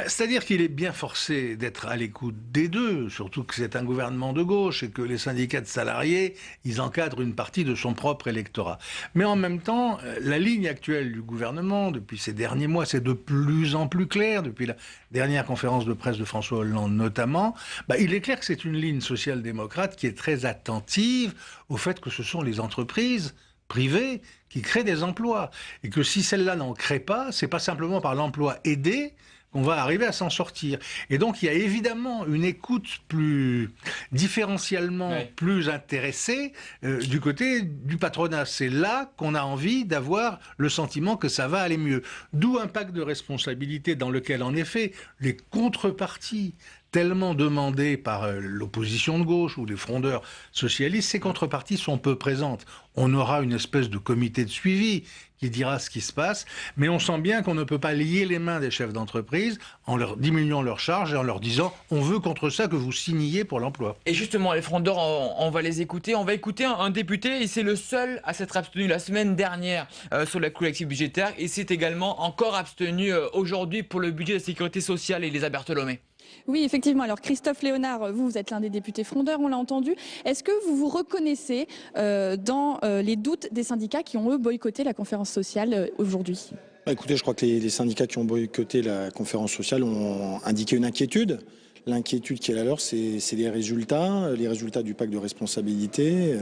C'est-à-dire qu'il est bien forcé d'être à l'écoute des deux, surtout que c'est un gouvernement de gauche et que les syndicats de salariés, ils encadrent une partie de son propre électorat. Mais en même temps, la ligne actuelle du gouvernement, depuis ces derniers mois, c'est de plus en plus clair, depuis la dernière conférence de presse de François Hollande notamment, il est clair que c'est une ligne social-démocrate qui est très attentive au fait que ce sont les entreprises privées qui créent des emplois. Et que si celles-là n'en créent pas, c'est pas simplement par l'emploi aidé qu'on va arriver à s'en sortir. Et donc il y a évidemment une écoute plus différentiellement plus intéressée du côté du patronat. C'est là qu'on a envie d'avoir le sentiment que ça va aller mieux. D'où un pacte de responsabilité dans lequel, en effet, les contreparties tellement demandées par l'opposition de gauche ou les frondeurs socialistes, ces contreparties sont peu présentes. On aura une espèce de comité de suivi qui dira ce qui se passe, mais on sent bien qu'on ne peut pas lier les mains des chefs d'entreprise en leur diminuant leurs charges et en leur disant « on veut contre ça que vous signiez pour l'emploi ». Et justement, les frondeurs, on va les écouter. On va écouter un député, et c'est le seul à s'être abstenu la semaine dernière sur la collective budgétaire, et c'est également encore abstenu aujourd'hui pour le budget de la sécurité sociale, Elisa Bertholomé. Oui, effectivement. Alors Christophe Léonard, vous êtes l'un des députés frondeurs, on l'a entendu. Est-ce que vous vous reconnaissez dans les doutes des syndicats qui ont, eux, boycotté la conférence sociale aujourd'hui? Écoutez, je crois que les syndicats qui ont boycotté la conférence sociale ont indiqué une inquiétude. L'inquiétude qui est la leur, c'est les résultats du pacte de responsabilité.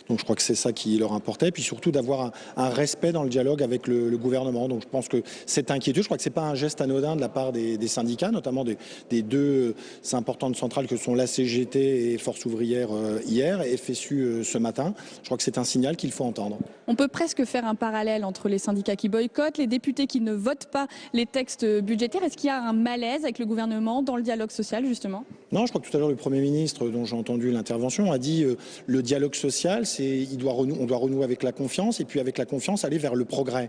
Donc je crois que c'est ça qui leur importait. Puis surtout d'avoir un respect dans le dialogue avec le gouvernement. Donc je pense que cette inquiétude, je crois que c'est pas un geste anodin de la part des syndicats, notamment des deux importantes centrales que sont la CGT et Force ouvrière hier, et FSU ce matin. Je crois que c'est un signal qu'il faut entendre. On peut presque faire un parallèle entre les syndicats qui boycottent, les députés qui ne votent pas les textes budgétaires. Est-ce qu'il y a un malaise avec le gouvernement dans le dialogue social, justement? Non, je crois que tout à l'heure, le Premier ministre, dont j'ai entendu l'intervention, a dit le dialogue social, on doit renouer avec la confiance, et puis avec la confiance, aller vers le progrès.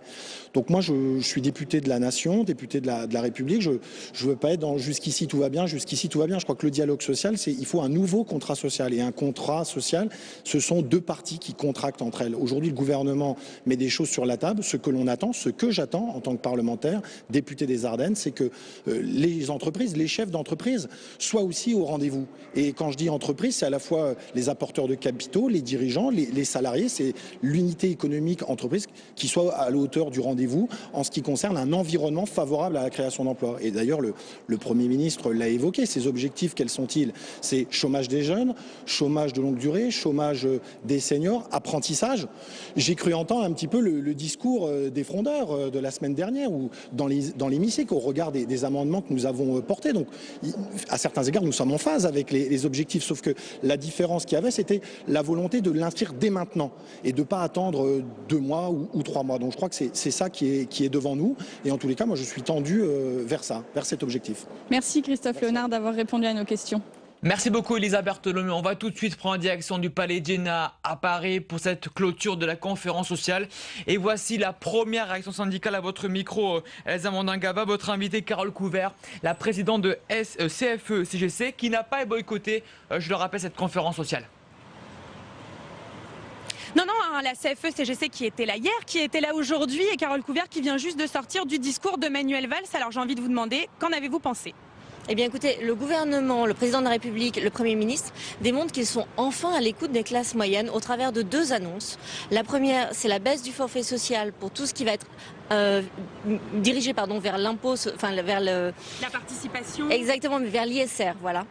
Donc moi, je suis député de la nation, député de la République. Je ne veux pas être dans jusqu'ici tout va bien, jusqu'ici tout va bien. Je crois que le dialogue social, il faut un nouveau contrat social. Et un contrat social, ce sont deux parties qui contractent entre elles. Aujourd'hui, le gouvernement met des choses sur la table. Ce que l'on attend, ce que j'attends en tant que parlementaire, député des Ardennes, c'est que les entreprises, les chefs d'entreprise soient aussi aussi au rendez-vous. Et quand je dis entreprise, c'est à la fois les apporteurs de capitaux, les dirigeants, les salariés, c'est l'unité économique entreprise qui soit à la hauteur du rendez-vous en ce qui concerne un environnement favorable à la création d'emplois. Et d'ailleurs, le Premier ministre l'a évoqué, ces objectifs, quels sont-ils? C'est chômage des jeunes, chômage de longue durée, chômage des seniors, apprentissage. J'ai cru entendre un petit peu le discours des frondeurs de la semaine dernière ou dans l'hémicycle au regard des amendements que nous avons portés. Donc, à certains égards, nous sommes en phase avec les objectifs, sauf que la différence qu'il y avait, c'était la volonté de l'inscrire dès maintenant et de ne pas attendre 2 mois ou 3 mois. Donc je crois que c'est ça qui est devant nous. Et en tous les cas, moi, je suis tendu vers ça, vers cet objectif. Merci Christophe Léonard d'avoir répondu à nos questions. Merci beaucoup Elisa Bertolomé. On va tout de suite prendre direction du Palais Jéna à Paris pour cette clôture de la conférence sociale. Et voici la première réaction syndicale à votre micro, Elsa Mandingava, votre invitée Carole Couvert, la présidente de CFE-CGC, qui n'a pas boycotté, je le rappelle, cette conférence sociale. Non, la CFE-CGC qui était là hier, qui était là aujourd'hui, et Carole Couvert qui vient juste de sortir du discours de Manuel Valls. Alors j'ai envie de vous demander, qu'en avez-vous pensé ? Eh bien écoutez, le gouvernement, le président de la République, le Premier ministre démontrent qu'ils sont enfin à l'écoute des classes moyennes au travers de 2 annonces. La première, c'est la baisse du forfait social pour tout ce qui va être dirigé vers l'impôt, vers la participation. Exactement, mais vers l'ISR, voilà.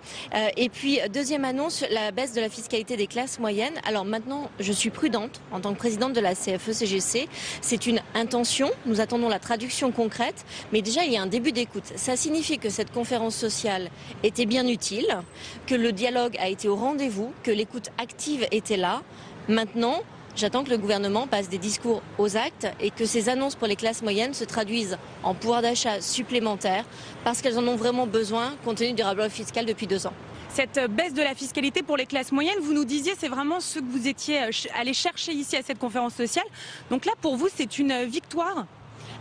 Et puis deuxième annonce, la baisse de la fiscalité des classes moyennes. Alors maintenant, je suis prudente en tant que présidente de la CFE-CGC. C'est une intention. Nous attendons la traduction concrète, mais déjà il y a un début d'écoute. Ça signifie que cette conférence sociale était bien utile, que le dialogue a été au rendez-vous, que l'écoute active était là. Maintenant, j'attends que le gouvernement passe des discours aux actes et que ces annonces pour les classes moyennes se traduisent en pouvoir d'achat supplémentaire parce qu'elles en ont vraiment besoin compte tenu du rabot fiscal depuis 2 ans. Cette baisse de la fiscalité pour les classes moyennes, vous nous disiez, c'est vraiment ce que vous étiez allé chercher ici à cette conférence sociale. Donc là, pour vous, c'est une victoire ?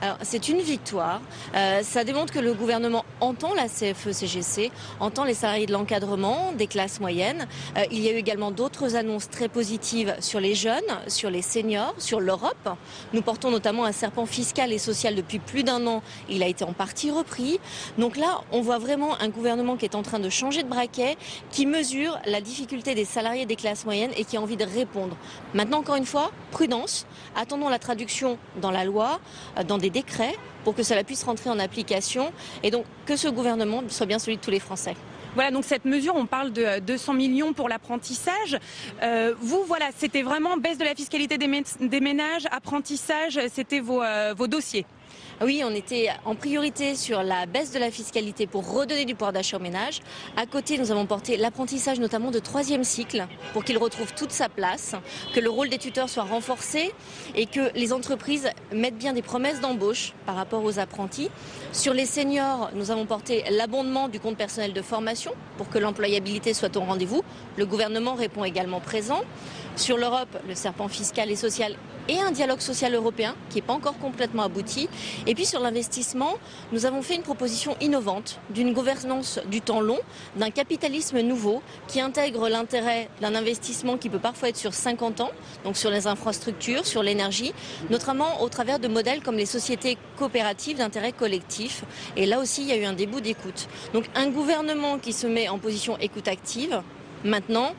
Alors, c'est une victoire. Ça démontre que le gouvernement entend la CFE-CGC, entend les salariés de l'encadrement des classes moyennes. Il y a eu également d'autres annonces très positives sur les jeunes, sur les seniors, sur l'Europe. Nous portons notamment un serpent fiscal et social depuis plus d'1 an. Il a été en partie repris. Donc là, on voit vraiment un gouvernement qui est en train de changer de braquet, qui mesure la difficulté des salariés des classes moyennes et qui a envie de répondre. Maintenant, encore une fois, prudence. Attendons la traduction dans la loi, dans des décrets pour que cela puisse rentrer en application et donc que ce gouvernement soit bien celui de tous les Français. Voilà, donc cette mesure, on parle de 200 millions pour l'apprentissage. Voilà, c'était vraiment baisse de la fiscalité des ménages, apprentissage, c'était vos dossiers. Oui, on était en priorité sur la baisse de la fiscalité pour redonner du pouvoir d'achat aux ménages. À côté, nous avons porté l'apprentissage notamment de 3e cycle pour qu'il retrouve toute sa place, que le rôle des tuteurs soit renforcé et que les entreprises mettent bien des promesses d'embauche par rapport aux apprentis. Sur les seniors, nous avons porté l'abondement du compte personnel de formation pour que l'employabilité soit au rendez-vous. Le gouvernement répond également présent. Sur l'Europe, le serpent fiscal et social et un dialogue social européen qui n'est pas encore complètement abouti. Et puis sur l'investissement, nous avons fait une proposition innovante d'une gouvernance du temps long, d'un capitalisme nouveau qui intègre l'intérêt d'un investissement qui peut parfois être sur 50 ans, donc sur les infrastructures, sur l'énergie, notamment au travers de modèles comme les sociétés coopératives d'intérêt collectif. Et là aussi, il y a eu un début d'écoute. Donc un gouvernement qui se met en position écoute active, maintenant,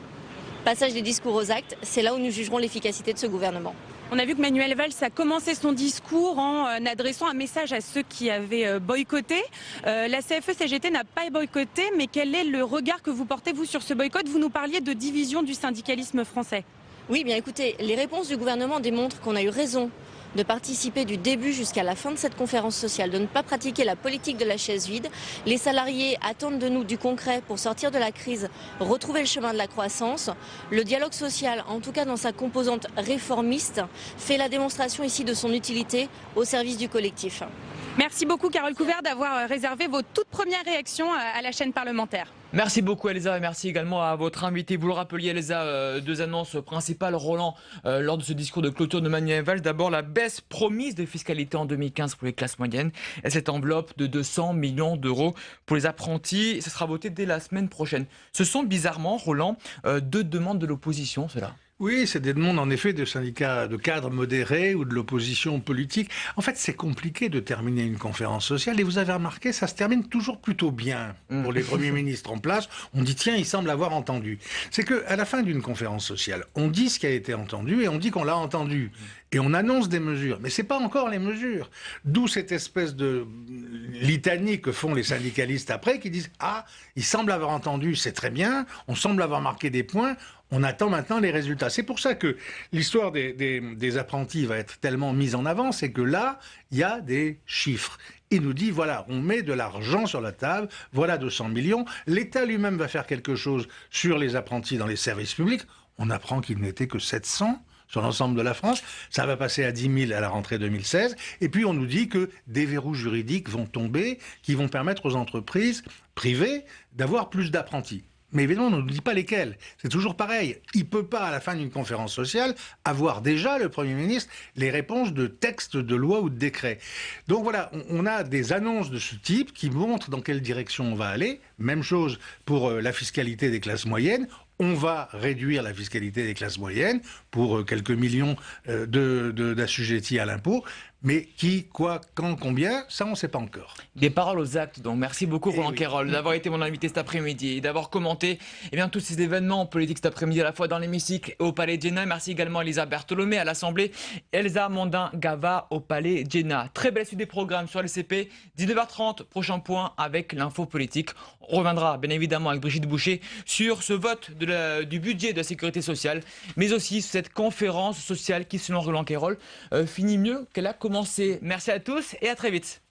passage des discours aux actes, c'est là où nous jugerons l'efficacité de ce gouvernement. On a vu que Manuel Valls a commencé son discours en adressant un message à ceux qui avaient boycotté. La CFE-CGT n'a pas boycotté, mais quel est le regard que vous portez, vous, sur ce boycott? Vous nous parliez de division du syndicalisme français. Oui, bien écoutez, les réponses du gouvernement démontrent qu'on a eu raison de participer du début jusqu'à la fin de cette conférence sociale, de ne pas pratiquer la politique de la chaise vide. Les salariés attendent de nous du concret pour sortir de la crise, retrouver le chemin de la croissance. Le dialogue social, en tout cas dans sa composante réformiste, fait la démonstration ici de son utilité au service du collectif. Merci beaucoup Carole Couvert d'avoir réservé vos toutes premières réactions à la chaîne parlementaire. Merci beaucoup Elsa et merci également à votre invité. Vous le rappeliez Elsa, 2 annonces principales, Roland, lors de ce discours de clôture de Manuel Valls. D'abord la baisse promise de fiscalité en 2015 pour les classes moyennes et cette enveloppe de 200 millions d'euros pour les apprentis. Ce sera voté dès la semaine prochaine. Ce sont bizarrement, Roland, 2 demandes de l'opposition, cela. Oui, c'est des demandes en effet de syndicats de cadres modérés ou de l'opposition politique. En fait, c'est compliqué de terminer une conférence sociale et vous avez remarqué, ça se termine toujours plutôt bien pour les premiers ministres en place. On dit tiens, il semble avoir entendu. C'est que à la fin d'une conférence sociale, on dit ce qui a été entendu et on dit qu'on l'a entendu et on annonce des mesures, mais c'est pas encore les mesures. D'où cette espèce de litanie que font les syndicalistes après, qui disent ah, il semble avoir entendu, c'est très bien, on semble avoir marqué des points. On attend maintenant les résultats. C'est pour ça que l'histoire des apprentis va être tellement mise en avant, c'est que là, il y a des chiffres. Il nous dit, voilà, on met de l'argent sur la table, voilà 200 millions. L'État lui-même va faire quelque chose sur les apprentis dans les services publics. On apprend qu'il n'était que 700 sur l'ensemble de la France. Ça va passer à 10 000 à la rentrée 2016. Et puis on nous dit que des verrous juridiques vont tomber, qui vont permettre aux entreprises privées d'avoir plus d'apprentis. Mais évidemment, on ne nous dit pas lesquels. C'est toujours pareil. Il ne peut pas, à la fin d'une conférence sociale, avoir déjà, le Premier ministre, les réponses de textes de loi ou de décrets. Donc voilà, on a des annonces de ce type qui montrent dans quelle direction on va aller. Même chose pour la fiscalité des classes moyennes. On va réduire la fiscalité des classes moyennes pour quelques millions d'assujettis à l'impôt. Mais qui, quoi, quand, combien, ça on ne sait pas encore. Des paroles aux actes, donc merci beaucoup Roland Quérol d'avoir été mon invité cet après-midi et d'avoir commenté tous ces événements politiques cet après-midi à la fois dans l'hémicycle et au Palais Djenna. Merci également à Elisa Bertholomé à l'Assemblée, Elsa Mondin-Gava au Palais Djenna. Très belle suite des programmes sur LCP, 19h30, prochain point avec l'info politique. On reviendra bien évidemment avec Brigitte Boucher sur ce vote du budget de la sécurité sociale, mais aussi cette conférence sociale qui, selon Roland Quérol, finit mieux qu'elle a commencé. Merci à tous et à très vite.